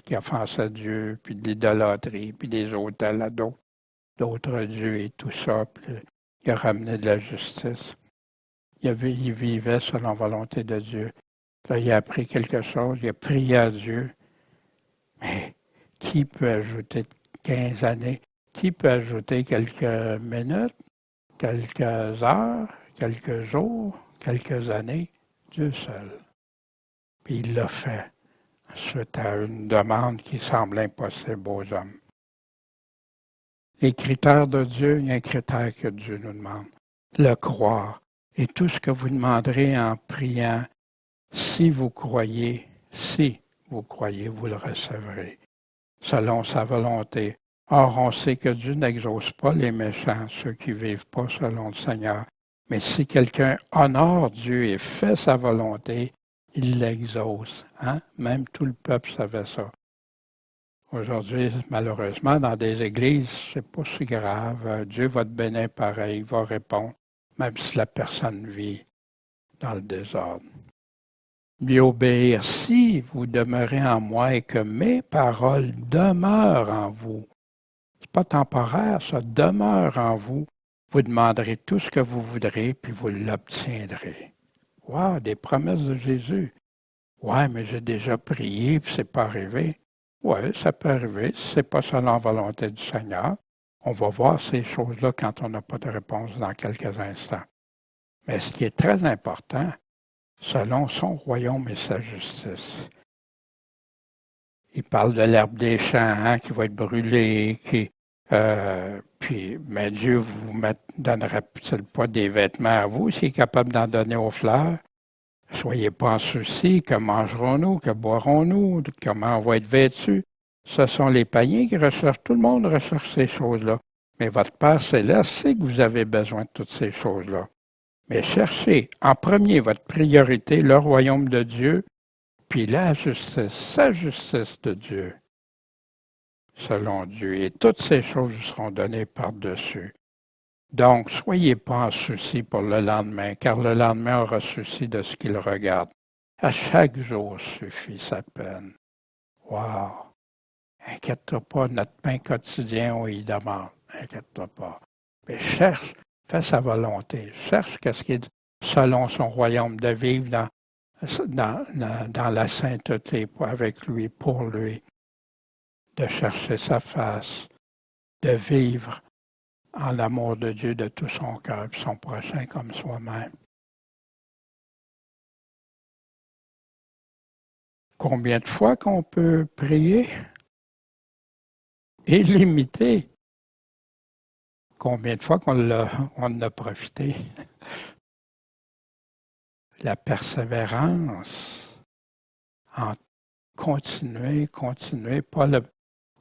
qui offensaient Dieu, puis de l'idolâtrie, puis des autels à d'autres dieux et tout ça, puis il a ramené de la justice. Il vivait selon la volonté de Dieu. Là, il a appris quelque chose, il a prié à Dieu. Mais qui peut ajouter 15 années? Qui peut ajouter quelques minutes, quelques heures, quelques jours, quelques années? Dieu seul. Puis il l'a fait suite à une demande qui semble impossible aux hommes. Les critères de Dieu, il y a un critère que Dieu nous demande. Le croire. Et tout ce que vous demanderez en priant, si vous croyez, vous le recevrez, selon sa volonté. Or, on sait que Dieu n'exauce pas les méchants, ceux qui ne vivent pas selon le Seigneur. Mais si quelqu'un honore Dieu et fait sa volonté, il l'exauce. Même tout le peuple savait ça. Aujourd'hui, malheureusement, dans des églises, c'est pas si grave. Dieu va te bénir pareil, il va répondre, même si la personne vit dans le désordre. Lui obéir si vous demeurez en moi et que mes paroles demeurent en vous. C'est pas temporaire, ça demeure en vous. Vous demanderez tout ce que vous voudrez, puis vous l'obtiendrez. Wow, des promesses de Jésus. Ouais, mais j'ai déjà prié, puis c'est pas arrivé. Oui, ça peut arriver. Si ce n'est pas selon la volonté du Seigneur, on va voir ces choses-là quand on n'a pas de réponse dans quelques instants. Mais ce qui est très important, selon son royaume et sa justice. Il parle de l'herbe des champs qui va être brûlée, mais Dieu vous donnera-t-il pas des vêtements à vous s'il est capable d'en donner aux fleurs? Soyez pas en souci, que mangerons-nous, que boirons-nous, comment on va être vêtus. Ce sont les païens qui recherchent, tout le monde recherche ces choses-là. Mais votre Père céleste sait que vous avez besoin de toutes ces choses-là. Mais cherchez en premier votre priorité, le royaume de Dieu, puis la justice, sa justice de Dieu, selon Dieu. Et toutes ces choses vous seront données par-dessus. Donc, soyez pas en souci pour le lendemain, car le lendemain aura souci de ce qu'il regarde. À chaque jour suffit sa peine. Wow! Inquiète-toi pas, notre pain quotidien, on y demande. Inquiète-toi pas. Mais cherche, fais sa volonté. Cherche qu'est-ce qui est selon son royaume, de vivre dans la sainteté avec lui, pour lui, de chercher sa face, de vivre en l'amour de Dieu de tout son cœur et son prochain comme soi-même. Combien de fois qu'on peut prier? Illimité. Combien de fois qu'on en a profité? La persévérance en continuer.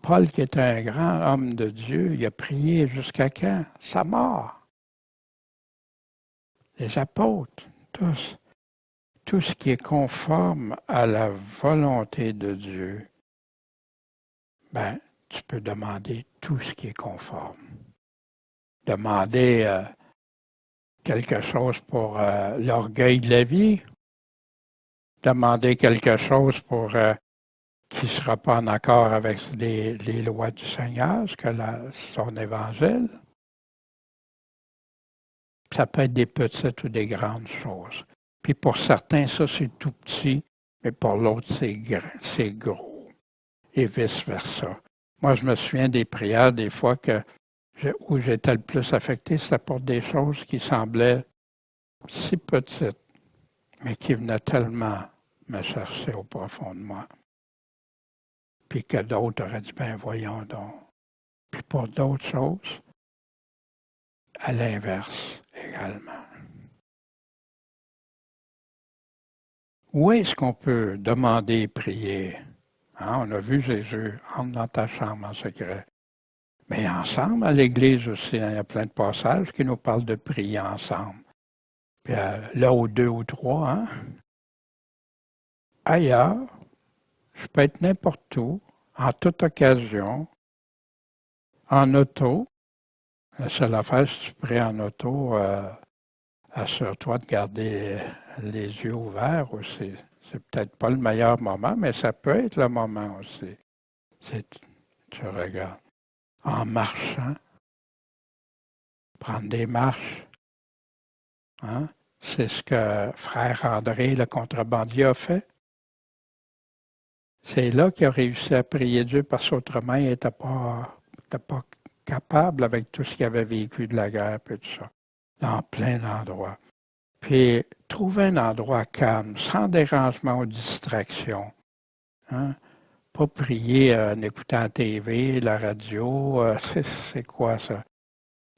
Paul, qui est un grand homme de Dieu, il a prié jusqu'à quand? Sa mort. Les apôtres, tous. Tout ce qui est conforme à la volonté de Dieu, tu peux demander tout ce qui est conforme. Demander quelque chose pour l'orgueil de la vie. Demander quelque chose pour qui ne sera pas en accord avec les lois du Seigneur, son évangile. Ça peut être des petites ou des grandes choses. Puis pour certains, ça, c'est tout petit, mais pour l'autre, c'est gros. Et vice-versa. Moi, je me souviens des prières, des fois, où j'étais le plus affecté, c'était pour des choses qui semblaient si petites, mais qui venaient tellement me chercher au profond de moi. Puis que d'autres auraient dit, ben voyons donc. Puis pour d'autres choses, à l'inverse également. Où est-ce qu'on peut demander et prier? Hein, on a vu Jésus, entre dans ta chambre en secret. Mais ensemble, à l'Église aussi, il y a plein de passages qui nous parlent de prier ensemble. Puis là où 2 ou 3, hein? Ailleurs, je peux être n'importe où, en toute occasion, en auto. La seule affaire, si tu pries en auto, assure-toi de garder les yeux ouverts aussi. C'est peut-être pas le meilleur moment, mais ça peut être le moment aussi. Tu regardes. En marchant, prendre des marches. Hein? C'est ce que frère André, le contrebandier, a fait. C'est là qu'il a réussi à prier Dieu parce qu'autrement, il n'était pas capable avec tout ce qu'il avait vécu de la guerre et tout ça. Dans plein d'endroits. Puis, trouver un endroit calme, sans dérangement ou distraction. Hein? Pas prier en écoutant la TV, la radio. C'est quoi ça?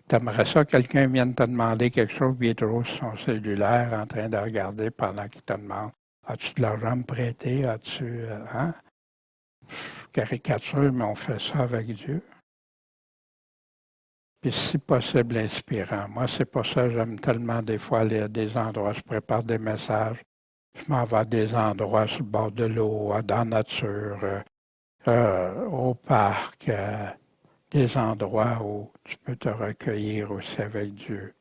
T'aimerais ça que quelqu'un vienne te demander quelque chose, puis il est toujours sur son cellulaire en train de regarder pendant qu'il te demande as-tu de l'argent à me prêter? As-tu. Hein? Caricature, mais on fait ça avec Dieu. Puis si possible, inspirant. Moi, c'est pour ça que j'aime tellement des fois aller à des endroits, je prépare des messages, je m'en vais à des endroits sur le bord de l'eau, dans la nature, au parc, des endroits où tu peux te recueillir aussi avec Dieu.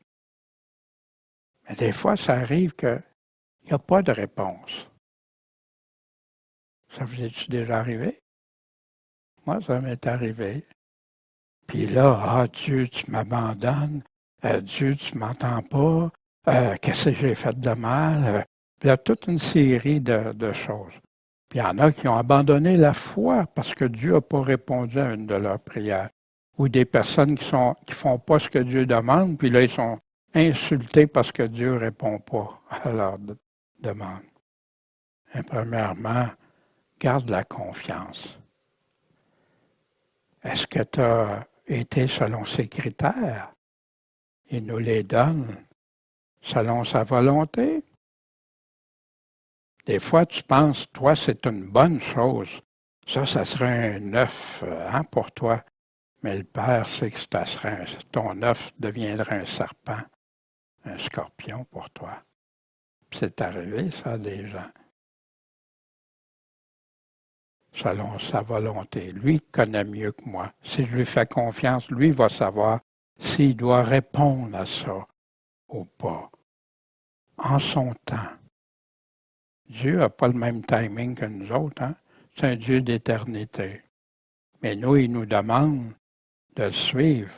Mais des fois, ça arrive qu'il n'y a pas de réponse. Ça vous est-tu déjà arrivé? Moi, ça m'est arrivé. Puis là, Dieu, tu m'abandonnes. Dieu, tu m'entends pas. Qu'est-ce que j'ai fait de mal? Puis il y a toute une série de choses. Puis il y en a qui ont abandonné la foi parce que Dieu n'a pas répondu à une de leurs prières. Ou des personnes qui font pas ce que Dieu demande, puis là, ils sont insultés parce que Dieu ne répond pas à leur demande. Et premièrement, garde la confiance. Est-ce que tu as été selon ses critères? Il nous les donne selon sa volonté. Des fois, tu penses, toi, c'est une bonne chose. Ça serait un œuf pour toi. Mais le Père sait que ton œuf deviendra un serpent, un scorpion pour toi. C'est arrivé, ça, des gens. Selon sa volonté. Lui connaît mieux que moi. Si je lui fais confiance, lui va savoir s'il doit répondre à ça ou pas. En son temps. Dieu n'a pas le même timing que nous autres. Hein? C'est un Dieu d'éternité. Mais nous, il nous demande de le suivre.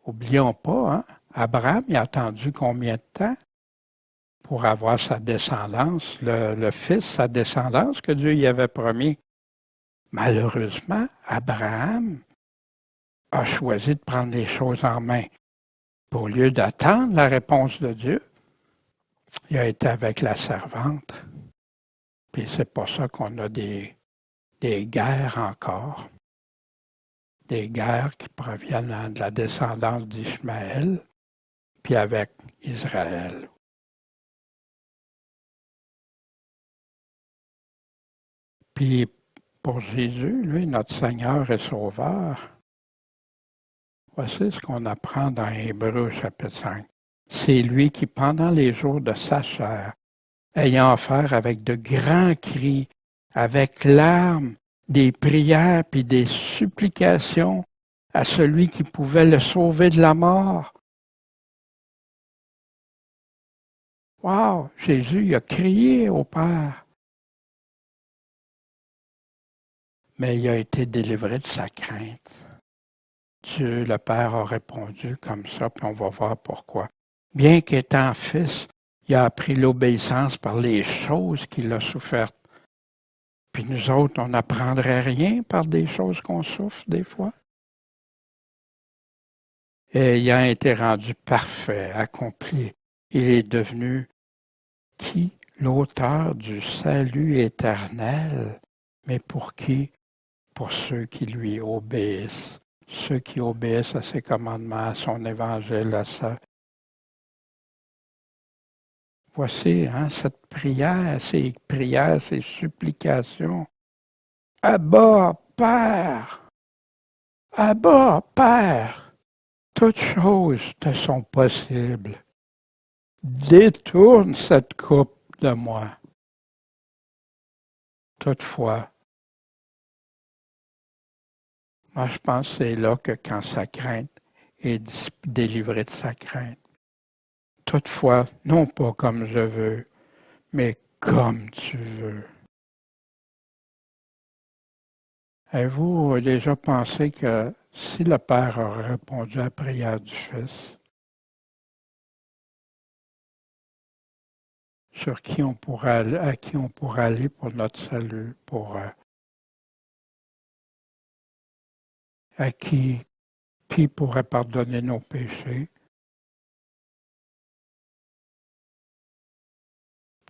Oublions pas, hein? Abraham, il a attendu combien de temps pour avoir sa descendance, le fils, sa descendance que Dieu y avait promis. Malheureusement, Abraham a choisi de prendre les choses en main. Au lieu d'attendre la réponse de Dieu, il a été avec la servante. Puis c'est pour ça qu'on a des guerres encore. Des guerres qui proviennent de la descendance d'Ishmaël, puis avec Israël. Puis pour Jésus, lui, notre Seigneur et Sauveur, voici ce qu'on apprend dans Hébreux chapitre 5. C'est lui qui, pendant les jours de sa chair, ayant affaire avec de grands cris, avec larmes, des prières puis des supplications à celui qui pouvait le sauver de la mort. Wow! Jésus il a crié au Père. Mais il a été délivré de sa crainte. Dieu, le Père, a répondu comme ça, puis on va voir pourquoi. Bien qu'étant fils, Il a appris l'obéissance par les choses qu'il a souffertes. Puis nous autres, on n'apprendrait rien par des choses qu'on souffre des fois. Et ayant été rendu parfait, accompli, il est devenu qui? L'auteur du salut éternel. Mais pour qui? Pour ceux qui lui obéissent. Ceux qui obéissent à ses commandements, à son évangile, à ça. Voici cette prière, ces supplications. Abba, Père! Abba, Père! Toutes choses te sont possibles. Détourne cette coupe de moi. Toutefois, moi je pense que c'est là que quand sa crainte est délivrée de sa crainte. Toutefois, non pas comme je veux, mais comme tu veux. Avez-vous déjà pensé que si le Père aurait répondu à la prière du Fils, à qui on pourrait aller pour notre salut, à qui pourrait pardonner nos péchés,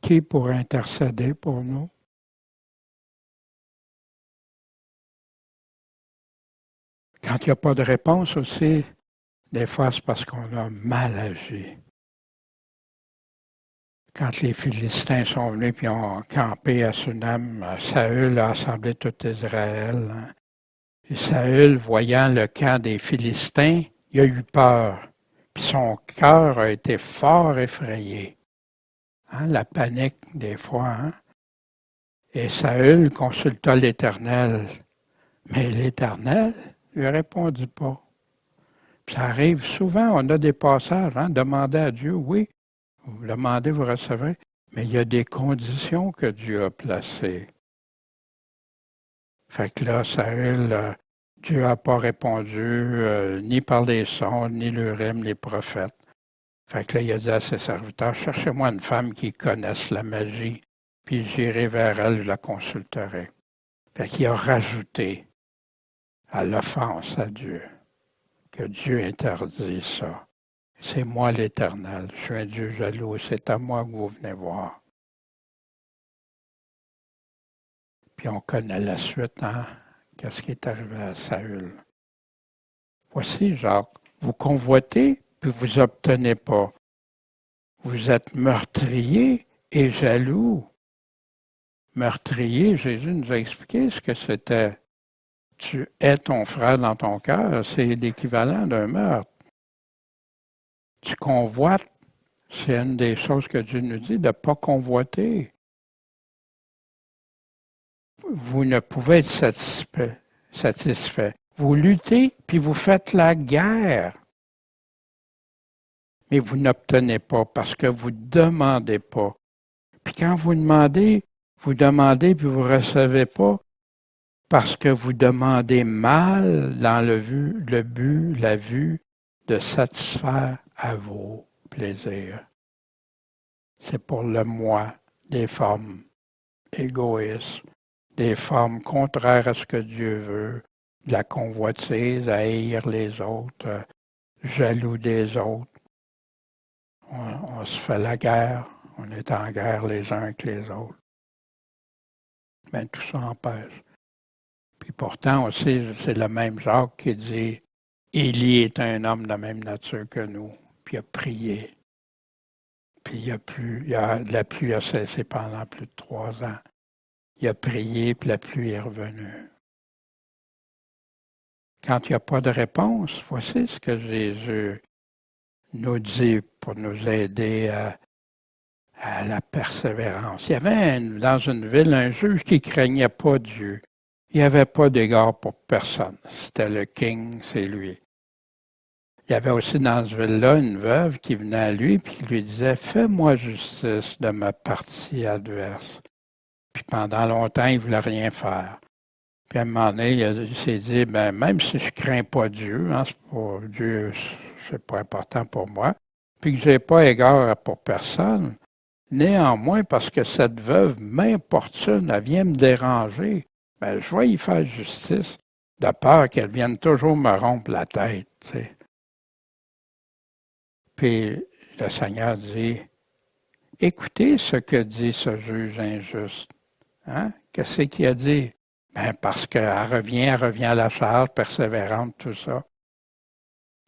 qui pourrait intercéder pour nous? Quand il n'y a pas de réponse aussi, des fois c'est parce qu'on a mal agi. Quand les Philistins sont venus et ont campé à Sunam, Saül a assemblé tout Israël. Et Saül, voyant le camp des Philistins, il a eu peur. Puis son cœur a été fort effrayé. La panique des fois. Et Saül consulta l'Éternel. Mais l'Éternel ne lui répondit pas. Puis ça arrive souvent, on a des passages, demandez à Dieu, oui, vous demandez, vous recevrez, mais il y a des conditions que Dieu a placées. Fait que là, Saül, Dieu n'a pas répondu, ni par les sondes, ni l'Urim, les prophètes. Fait que là, il a dit à ses serviteurs, cherchez-moi une femme qui connaisse la magie, puis j'irai vers elle, je la consulterai. Fait qu'il a rajouté à l'offense à Dieu, que Dieu interdit ça. C'est moi l'Éternel, je suis un Dieu jaloux, c'est à moi que vous venez voir. Puis on connaît la suite, qu'est-ce qui est arrivé à Saül. Voici, Jacques, vous convoitez, puis vous obtenez pas. Vous êtes meurtrier et jaloux. Meurtrier, Jésus nous a expliqué ce que c'était. Tu hais ton frère dans ton cœur, c'est l'équivalent d'un meurtre. Tu convoites, c'est une des choses que Dieu nous dit, de ne pas convoiter. Vous ne pouvez être satisfait. Vous luttez, puis vous faites la guerre. Mais vous n'obtenez pas parce que vous ne demandez pas. Puis quand vous demandez, puis vous ne recevez pas parce que vous demandez mal dans la vue de satisfaire à vos plaisirs. C'est pour le moi des formes égoïstes, des formes contraires à ce que Dieu veut, de la convoitise, haïr les autres, jaloux des autres. On se fait la guerre, on est en guerre les uns avec les autres. Mais tout ça empêche. Puis pourtant aussi, c'est le même Jacques qui dit « Élie est un homme de même nature que nous », puis il a prié. Puis la pluie a cessé pendant plus de 3 ans. Il a prié, puis la pluie est revenue. Quand il n'y a pas de réponse, voici ce que Jésus nous dit pour nous aider à la persévérance. Il y avait dans une ville un juge qui ne craignait pas Dieu. Il n'y avait pas d'égard pour personne. C'était le king, c'est lui. Il y avait aussi dans cette ville-là une veuve qui venait à lui et qui lui disait « Fais-moi justice de ma partie adverse. » Puis pendant longtemps, il ne voulait rien faire. Puis à un moment donné, il s'est dit, même si je ne crains pas Dieu, Dieu, c'est pas important pour moi, puis que je n'ai pas égard pour personne, Néanmoins, parce que cette veuve m'importune, elle vient me déranger, ben, je vais y faire justice, de peur qu'elle vienne toujours me rompre la tête. T'sais. Puis le Seigneur dit, écoutez ce que dit ce juge injuste. Hein? Qu'est-ce qu'il a dit? Ben, parce qu'elle revient à la charge, persévérante, tout ça.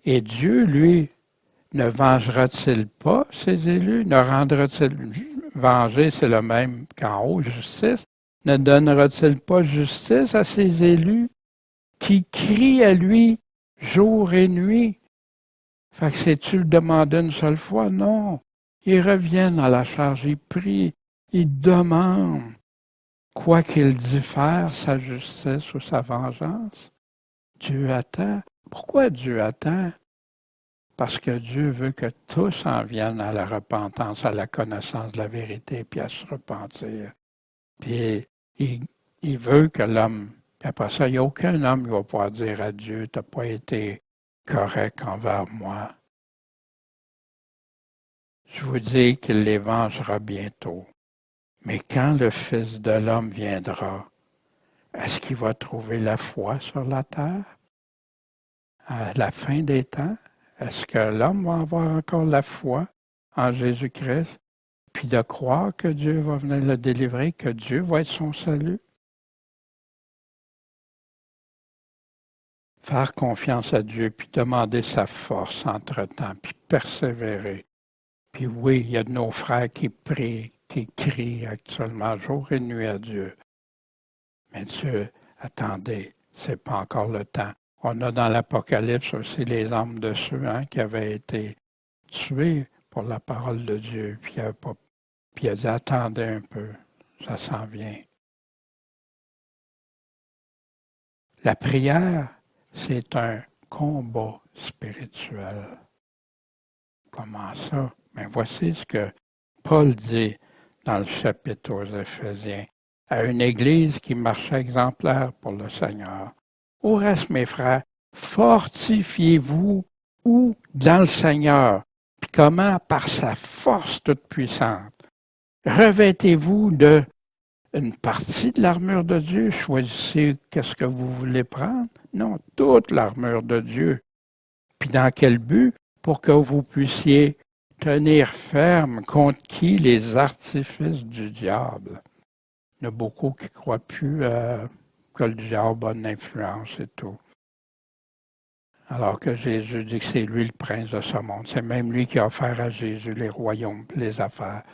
Et Dieu, lui, ne vengera-t-il pas ses élus? Ne rendra-t-il venger, c'est le même qu'en haut, justice? Ne donnera-t-il pas justice à ses élus qui crient à lui jour et nuit? Fait que c'est-tu le demander une seule fois? Non. Ils reviennent à la charge, ils prient, ils demandent. Quoi qu'il diffère, sa justice ou sa vengeance, Dieu attend. Pourquoi Dieu attend? Parce que Dieu veut que tous en viennent à la repentance, à la connaissance de la vérité, puis à se repentir. Puis il veut que l'homme, puis après ça, il n'y a aucun homme qui va pouvoir dire à Dieu, tu n'as pas été correct envers moi. Je vous dis qu'il les vengera bientôt. Mais quand le Fils de l'homme viendra, est-ce qu'il va trouver la foi sur la terre? À la fin des temps, est-ce que l'homme va avoir encore la foi en Jésus-Christ, puis de croire que Dieu va venir le délivrer, que Dieu va être son salut? Faire confiance à Dieu, puis demander sa force entre-temps, puis persévérer. Puis oui, il y a de nos frères qui prient, qui crient actuellement jour et nuit à Dieu. Mais Dieu, attendez, c'est pas encore le temps. On a dans l'Apocalypse aussi les âmes de ceux qui avaient été tués pour la parole de Dieu. Puis il a dit, attendez un peu, ça s'en vient. La prière, c'est un combat spirituel. Comment ça? Mais voici ce que Paul dit dans le chapitre aux Éphésiens, à une église qui marchait exemplaire pour le Seigneur. Au reste, mes frères, fortifiez-vous où? Dans le Seigneur. Puis comment? Par sa force toute puissante. Revêtez-vous de une partie de l'armure de Dieu. Choisissez qu'est-ce que vous voulez prendre. Non, toute l'armure de Dieu. Puis dans quel but? Pour que vous puissiez tenir ferme contre qui? Les artifices du diable. Il y en a beaucoup qui ne croient plus que le diable a une influence et tout. Alors que Jésus dit que c'est lui le prince de ce monde. C'est même lui qui a offert à Jésus les royaumes, les affaires.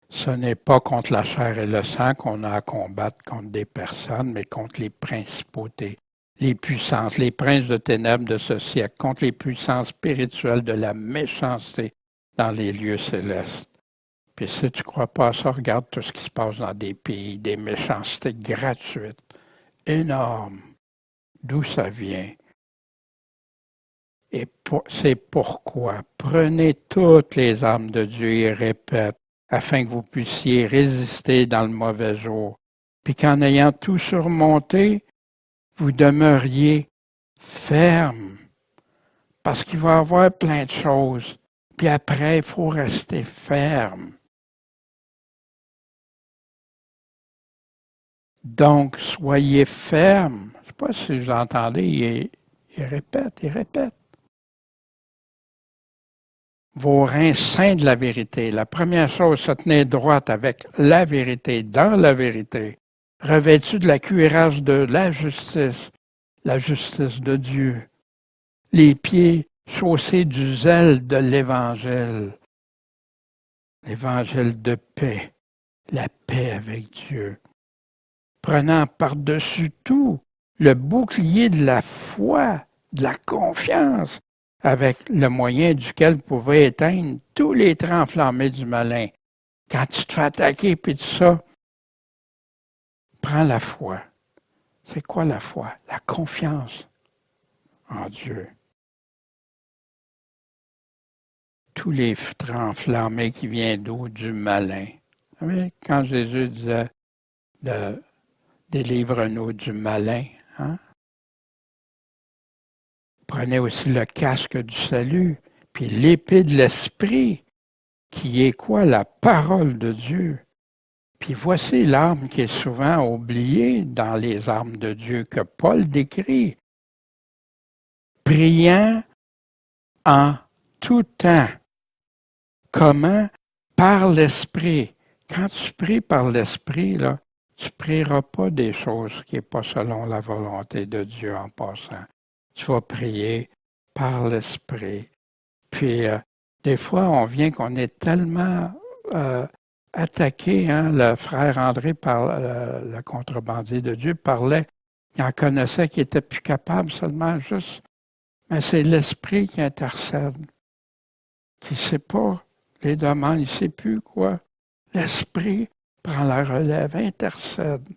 Ce n'est pas contre la chair et le sang qu'on a à combattre contre des personnes, mais contre les principautés, les puissances, les princes de ténèbres de ce siècle, contre les puissances spirituelles de la méchanceté dans les lieux célestes. Puis si tu ne crois pas à ça, regarde tout ce qui se passe dans des pays, des méchancetés gratuites, énormes. D'où ça vient? Et c'est pourquoi prenez toutes les armes de Dieu et répète, afin que vous puissiez résister dans le mauvais jour, puis qu'en ayant tout surmonté, vous demeuriez ferme, parce qu'il va y avoir plein de choses, puis après, il faut rester ferme. Donc, soyez ferme. Je ne sais pas si vous entendez, il répète. Vos reins saints de la vérité. La première chose, se tenir droite avec la vérité, dans la vérité. Revêtu de la cuirasse de la justice de Dieu. Les pieds chaussés du zèle de l'Évangile. L'Évangile de paix. La paix avec Dieu. Prenant par-dessus tout le bouclier de la foi, de la confiance, avec le moyen duquel vous pouvez éteindre tous les traits enflammés du malin. Quand tu te fais attaquer puis tout ça, prends la foi. C'est quoi la foi? La confiance en Dieu. Tous les traits enflammés qui viennent d'où? Du malin. Vous savez, quand Jésus disait de délivre-nous du malin, Prenez aussi le casque du salut, Puis l'épée de l'esprit, qui est quoi? La parole de Dieu. Puis voici l'arme qui est souvent oubliée dans les armes de Dieu que Paul décrit. Priant en tout temps. Comment? Par l'esprit. Quand tu pries par l'esprit, là, tu ne prieras pas des choses qui ne sont pas selon la volonté de Dieu en passant. Tu vas prier par l'esprit. Puis, des fois, on vient qu'on est tellement attaqué. Hein? Le frère André, le contrebandier de Dieu, parlait, il en connaissait qui n'était plus capable seulement juste. Mais c'est l'esprit qui intercède, qui ne sait pas les demandes, il ne sait plus quoi. L'esprit prend la relève, intercède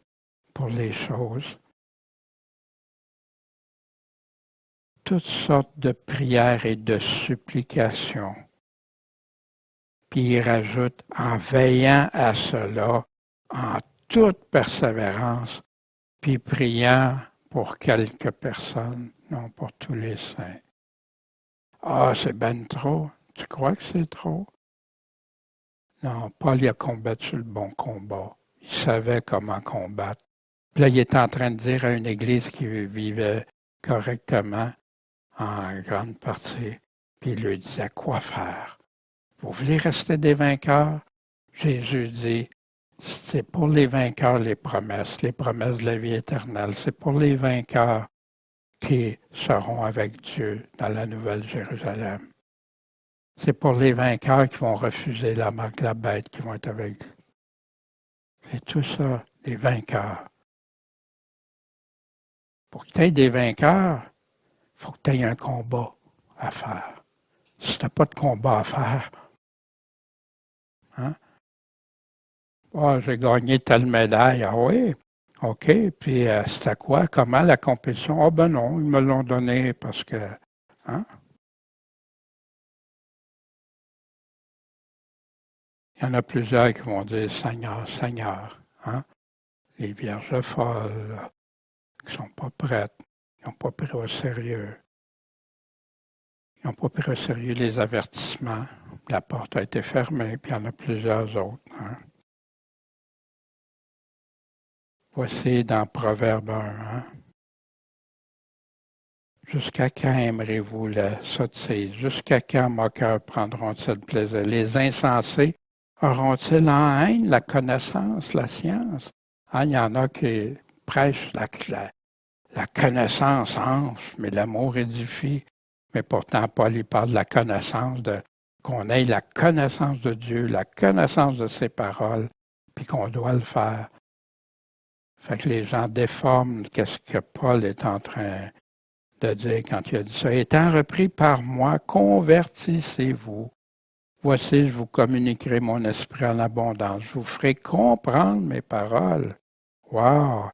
pour les choses. Toutes sortes de prières et de supplications. Puis il rajoute, en veillant à cela, en toute persévérance, puis priant pour quelques personnes, non pour tous les saints. Ah, c'est ben trop. Tu crois que c'est trop? Non, Paul a combattu le bon combat. Il savait comment combattre. Puis là, il était en train de dire à une église qui vivait correctement, en grande partie, puis il lui disait quoi faire. Vous voulez rester des vainqueurs? Jésus dit, c'est pour les vainqueurs les promesses de la vie éternelle. C'est pour les vainqueurs qui seront avec Dieu dans la Nouvelle Jérusalem. C'est pour les vainqueurs qui vont refuser la marque de la bête, qui vont être avec. C'est tout ça, des vainqueurs. Pour que tu aies des vainqueurs, il faut que tu aies un combat à faire. Si tu n'as pas de combat à faire, hein? Oh, j'ai gagné telle médaille. Ah oui? OK. Puis c'était quoi? Comment la compétition? Ah ben non, ils me l'ont donné parce que. Hein? Il y en a plusieurs qui vont dire Seigneur, Seigneur. Hein? Les vierges folles, qui ne sont pas prêtes, qui n'ont pas pris au sérieux. Ils n'ont pas pris au sérieux les avertissements. La porte a été fermée, puis il y en a plusieurs autres. Hein? Voici dans Proverbe 1. Hein? Jusqu'à quand aimerez-vous la sottise? Jusqu'à quand moqueurs prendront-ils plaisir? Les insensés auront-ils en haine la connaissance, la science? Hein, il y en a qui prêchent la connaissance enfle, mais l'amour édifie. Mais pourtant, Paul il parle de la connaissance, qu'on ait la connaissance de Dieu, la connaissance de ses paroles, puis qu'on doit le faire. Fait que les gens déforment qu'est-ce que Paul est en train de dire quand il a dit ça. Étant repris par moi, convertissez-vous. Voici, je vous communiquerai mon esprit en abondance. Je vous ferai comprendre mes paroles. Wow!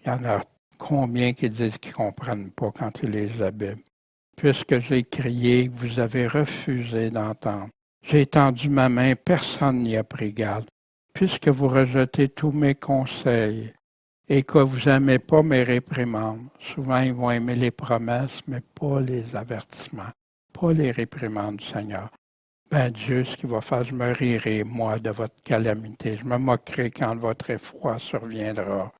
Il y en a combien qui disent qu'ils ne comprennent pas quand ils lisent la Bible. Puisque j'ai crié, vous avez refusé d'entendre. J'ai étendu ma main, personne n'y a pris garde. Puisque vous rejetez tous mes conseils et que vous n'aimez pas mes réprimandes. Souvent, ils vont aimer les promesses, mais pas les avertissements, pas les réprimandes du Seigneur. Ben Dieu, ce qu'il va faire, je me rirai, moi, de votre calamité. Je me moquerai quand votre effroi surviendra,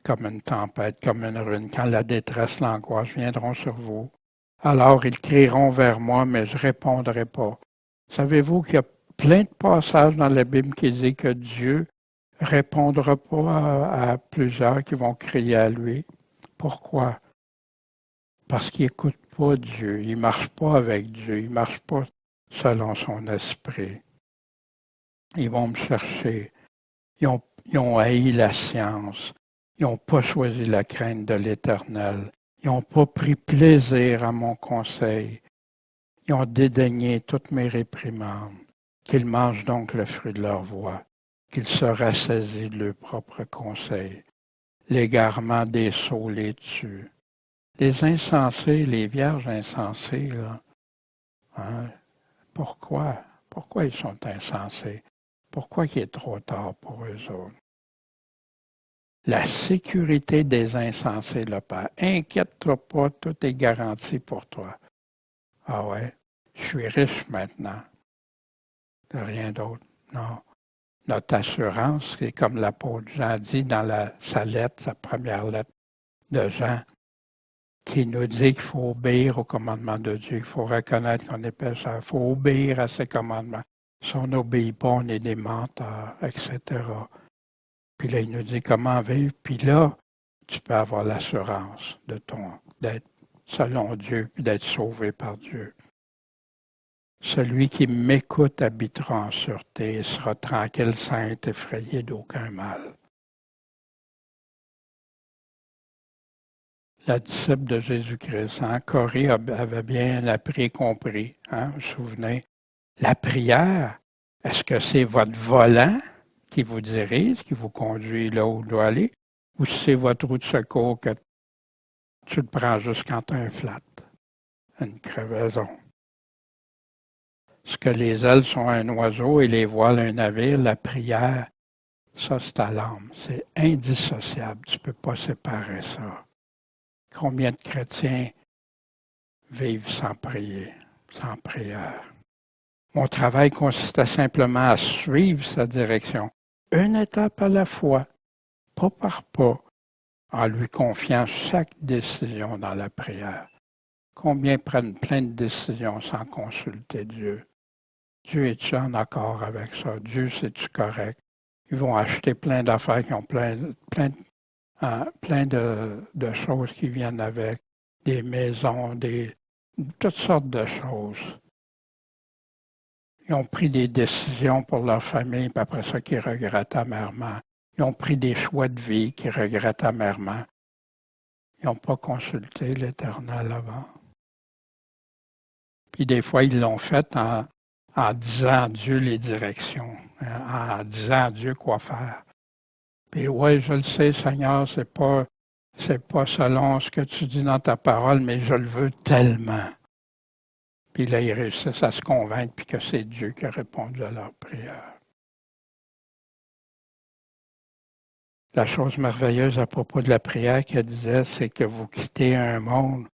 comme une tempête, comme une ruine, quand la détresse, l'angoisse viendront sur vous. Alors ils crieront vers moi, mais je ne répondrai pas. Savez-vous qu'il y a plein de passages dans la Bible qui disent que Dieu ne répondra pas à plusieurs qui vont crier à lui? Pourquoi? Parce qu'ils n'écoutent pas Dieu, ils ne marchent pas avec Dieu, ils ne marchent pas selon son esprit. Ils vont me chercher. Ils ont haï la science. Ils n'ont pas choisi la crainte de l'Éternel. Ils n'ont pas pris plaisir à mon conseil. Ils ont dédaigné toutes mes réprimandes. Qu'ils mangent donc le fruit de leur voix. Qu'ils se rassasient de leur propre conseil. L'égarement des sots les tue. Les insensés, les vierges insensées, là, hein, pourquoi? Pourquoi ils sont insensés? Pourquoi il est trop tard pour eux autres? La sécurité des insensés, le Père. Inquiète-toi pas, tout est garanti pour toi. Ah ouais? je suis riche maintenant. De rien d'autre. Non. Notre assurance, c'est comme l'apôtre Jean dit dans sa lettre, sa première lettre de Jean, qui nous dit qu'il faut obéir aux commandements de Dieu, qu'il faut reconnaître qu'on est pécheur, il faut obéir à ses commandements. Si on n'obéit pas, on est des menteurs, etc. Puis là, il nous dit comment vivre. Puis là, tu peux avoir l'assurance d'être selon Dieu, puis d'être sauvé par Dieu. Celui qui m'écoute habitera en sûreté et sera tranquille sans être effrayé d'aucun mal. La disciple de Jésus-Christ, Corée avait bien appris et compris, vous vous souvenez. La prière, est-ce que c'est votre volant qui vous dirige, qui vous conduit là où il doit aller, ou c'est votre roue de secours que tu le prends juste quand tu as un flat, une crevaison? Ce que les ailes sont un oiseau et les voiles un navire, la prière, ça c'est ta l'âme. C'est indissociable. Tu ne peux pas séparer ça. Combien de chrétiens vivent sans prier, sans prière? Mon travail consistait simplement à suivre sa direction, une étape à la fois, pas par pas, en lui confiant chaque décision dans la prière. Combien prennent plein de décisions sans consulter Dieu? Dieu est-tu en accord avec ça? Dieu, c'est-tu correct? Ils vont acheter plein d'affaires qui ont plein de choses qui viennent avec, des maisons, toutes sortes de choses. Ils ont pris des décisions pour leur famille, puis après ça, qu'ils regrettent amèrement. Ils ont pris des choix de vie qu'ils regrettent amèrement. Ils n'ont pas consulté l'Éternel avant. Puis des fois, ils l'ont fait en disant à Dieu les directions, en disant à Dieu quoi faire. Puis ouais, je le sais, Seigneur, c'est pas selon ce que tu dis dans ta parole, mais je le veux tellement. Puis là, ils réussissent à se convaincre puis que c'est Dieu qui a répondu à leur prière. La chose merveilleuse à propos de la prière qu'elle disait, c'est que vous quittez un monde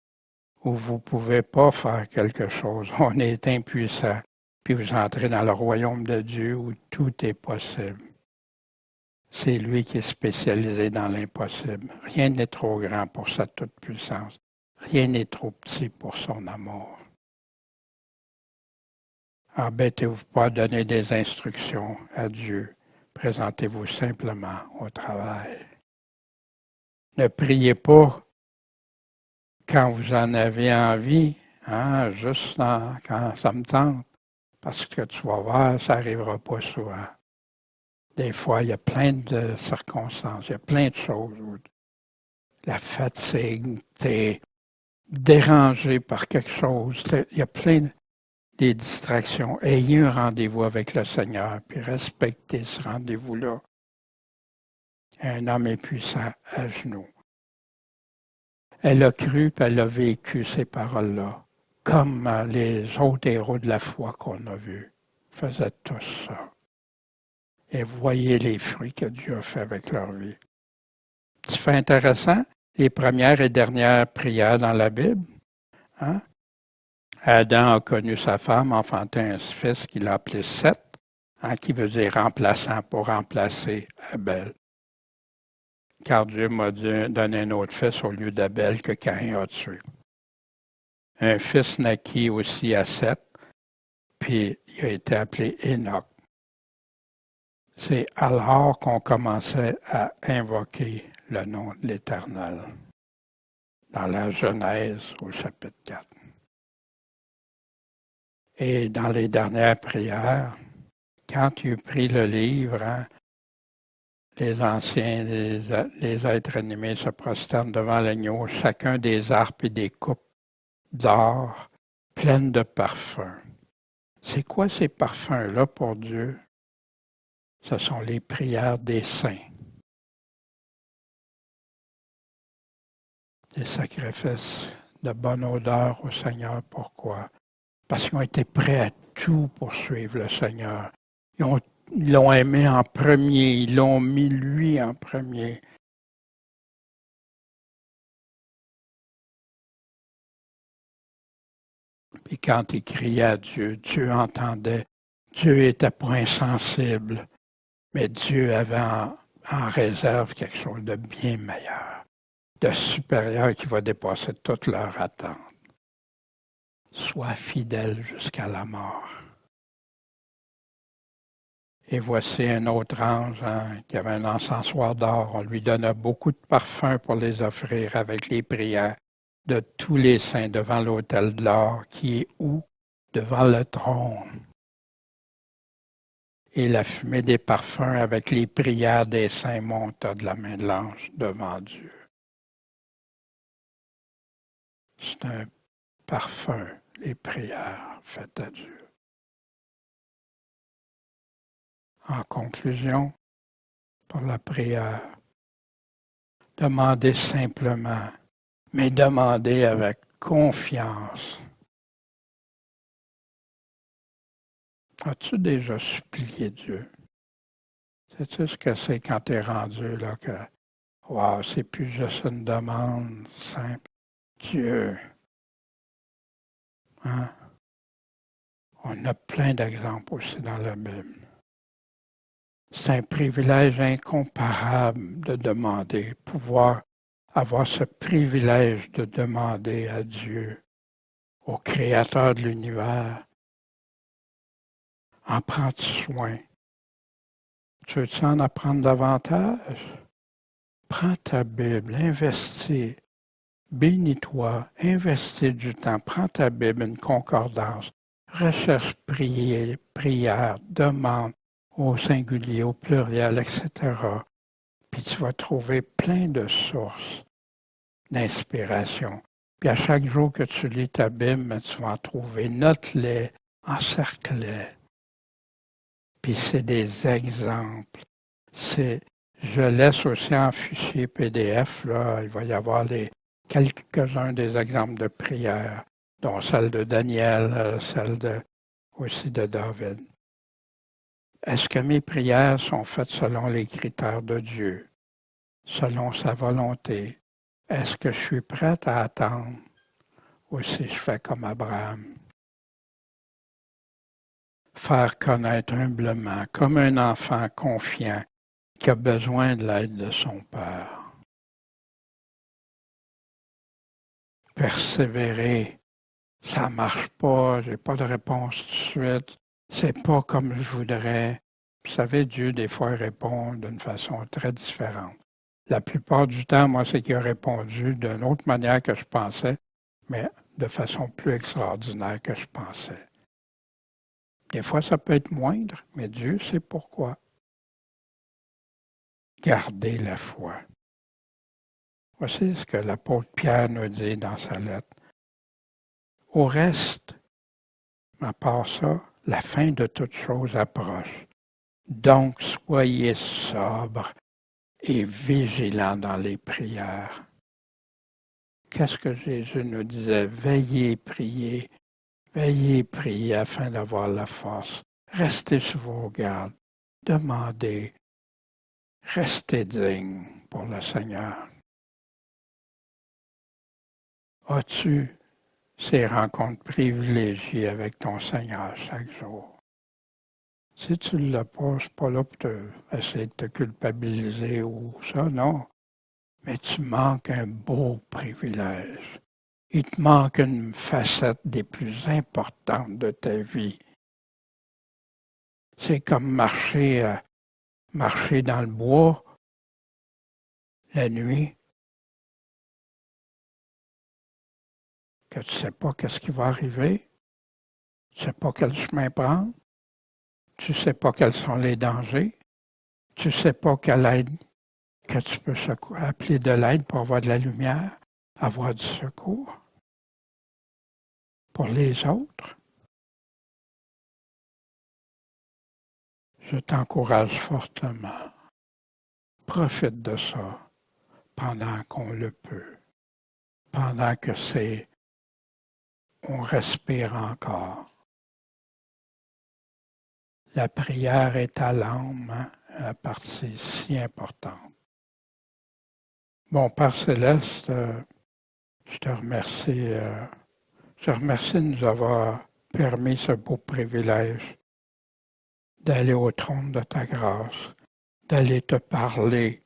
où vous ne pouvez pas faire quelque chose. On est impuissant. Puis vous entrez dans le royaume de Dieu où tout est possible. C'est lui qui est spécialisé dans l'impossible. Rien n'est trop grand pour sa toute-puissance. Rien n'est trop petit pour son amour. Embêtez-vous pas à donner des instructions à Dieu. Présentez-vous simplement au travail. Ne priez pas quand vous en avez envie, juste quand ça me tente, parce que tu vas voir, ça n'arrivera pas souvent. Des fois, il y a plein de circonstances, il y a plein de choses où la fatigue, tu es dérangé par quelque chose, il y a plein des distractions. Ayez un rendez-vous avec le Seigneur, puis respectez ce rendez-vous-là. Un homme est puissant à genoux. Elle a cru, puis elle a vécu ces paroles-là, comme les autres héros de la foi qu'on a vus faisaient tous ça. Et voyez les fruits que Dieu a fait avec leur vie. C'est fait intéressant, les premières et dernières prières dans la Bible. Adam a connu sa femme, enfanté un fils qu'il a appelé Seth, qui veut dire remplaçant pour remplacer Abel. Car Dieu m'a donné un autre fils au lieu d'Abel que Caïn a tué. Un fils naquit aussi à Seth, puis il a été appelé Enoch. C'est alors qu'on commençait à invoquer le nom de l'Éternel, dans la Genèse au chapitre 4. Et dans les dernières prières, quand tu pris le livre, les anciens, les êtres animés se prosternent devant l'agneau, chacun des harpes et des coupes d'or pleines de parfums. C'est quoi ces parfums-là pour Dieu? Ce sont les prières des saints. Des sacrifices de bonne odeur au Seigneur. Pourquoi? Parce qu'ils ont été prêts à tout pour suivre le Seigneur. Ils l'ont aimé en premier, ils l'ont mis lui en premier. Puis quand il criait à Dieu, Dieu entendait. Dieu était pas insensible, mais Dieu avait en réserve quelque chose de bien meilleur, de supérieur qui va dépasser toute leur attente. Sois fidèle jusqu'à la mort. Et voici un autre ange qui avait un encensoir d'or. On lui donna beaucoup de parfums pour les offrir avec les prières de tous les saints devant l'autel de l'or qui est où? Devant le trône. Et la fumée des parfums avec les prières des saints monta de la main de l'ange devant Dieu. C'est un parfum, les prières faites à Dieu. En conclusion, pour la prière, demandez simplement, mais demandez avec confiance. As-tu déjà supplié Dieu? Sais-tu ce que c'est quand tu es rendu là que, wow, c'est plus juste une demande simple. Dieu, hein? On a plein d'exemples aussi dans la Bible. C'est un privilège incomparable de demander, pouvoir avoir ce privilège de demander à Dieu, au Créateur de l'univers, en prends-tu soin? Tu veux-tu en apprendre davantage? Prends ta Bible, investis, bénis-toi, investis du temps, prends ta Bible, une concordance, recherche prière, demande au singulier, au pluriel, etc. Puis tu vas trouver plein de sources d'inspiration. Puis à chaque jour que tu lis ta Bible, tu vas en trouver, note-les, encercle-les. Puis c'est des exemples. Je laisse aussi en fichier PDF, là, il va y avoir quelques-uns des exemples de prières, dont celle de Daniel, aussi de David. Est-ce que mes prières sont faites selon les critères de Dieu, selon sa volonté? Est-ce que je suis prête à attendre ou si je fais comme Abraham? Faire connaître humblement, comme un enfant confiant qui a besoin de l'aide de son père. Persévérer, ça marche pas, j'ai pas de réponse tout de suite, c'est pas comme je voudrais. Vous savez, Dieu, des fois, répond d'une façon très différente. La plupart du temps, moi, c'est qu'il a répondu d'une autre manière que je pensais, mais de façon plus extraordinaire que je pensais. Des fois, ça peut être moindre, mais Dieu sait pourquoi. Gardez la foi. Voici ce que l'apôtre Pierre nous dit dans sa lettre. Au reste, à part ça, la fin de toute chose approche. Donc, soyez sobres et vigilants dans les prières. Qu'est-ce que Jésus nous disait? Veillez, priez afin d'avoir la force. Restez sur vos gardes, demandez, restez dignes pour le Seigneur. As-tu ces rencontres privilégiées avec ton Seigneur chaque jour? Si tu ne l'as pas, je ne suis pas là pour essayer de te culpabiliser ou ça, non. Mais tu manques un beau privilège. Il te manque une facette des plus importantes de ta vie. C'est comme marcher dans le bois la nuit, que tu ne sais pas qu'est-ce qui va arriver, tu ne sais pas quel chemin prendre, tu ne sais pas quels sont les dangers, tu ne sais pas quelle aide que tu peux appeler de l'aide pour avoir de la lumière, avoir du secours. Pour les autres, je t'encourage fortement. Profite de ça pendant qu'on le peut, pendant que on respire encore. La prière est à l'âme, hein, la partie si importante. Bon, Père Céleste, je te remercie. Je te remercie de nous avoir permis ce beau privilège d'aller au trône de ta grâce, d'aller te parler.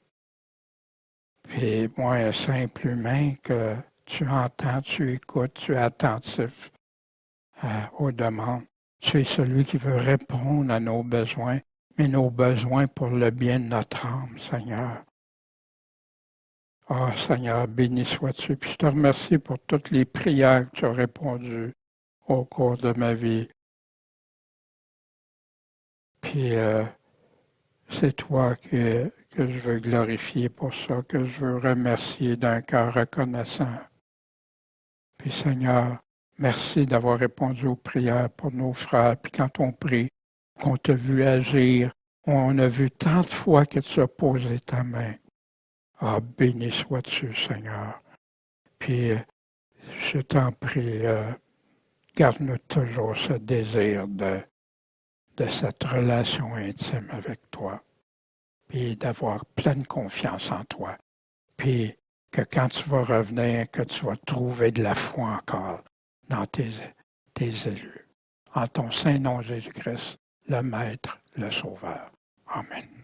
Puis moi, un simple humain que tu entends, tu écoutes, tu es attentif aux demandes. Tu es celui qui veut répondre à nos besoins, mais nos besoins pour le bien de notre âme, Seigneur. Ah, Seigneur, béni sois-tu. Puis je te remercie pour toutes les prières que tu as répondues au cours de ma vie. Puis c'est toi que je veux glorifier pour ça, que je veux remercier d'un cœur reconnaissant. Puis Seigneur, merci d'avoir répondu aux prières pour nos frères. Puis quand on prie, qu'on t'a vu agir, on a vu tant de fois que tu as posé ta main. Ah, béni sois-tu, Seigneur. Puis je t'en prie, garde-nous toujours ce désir de cette relation intime avec toi, puis d'avoir pleine confiance en toi, puis que quand tu vas revenir, que tu vas trouver de la foi encore dans tes élus. En ton saint nom Jésus-Christ, le Maître, le Sauveur. Amen.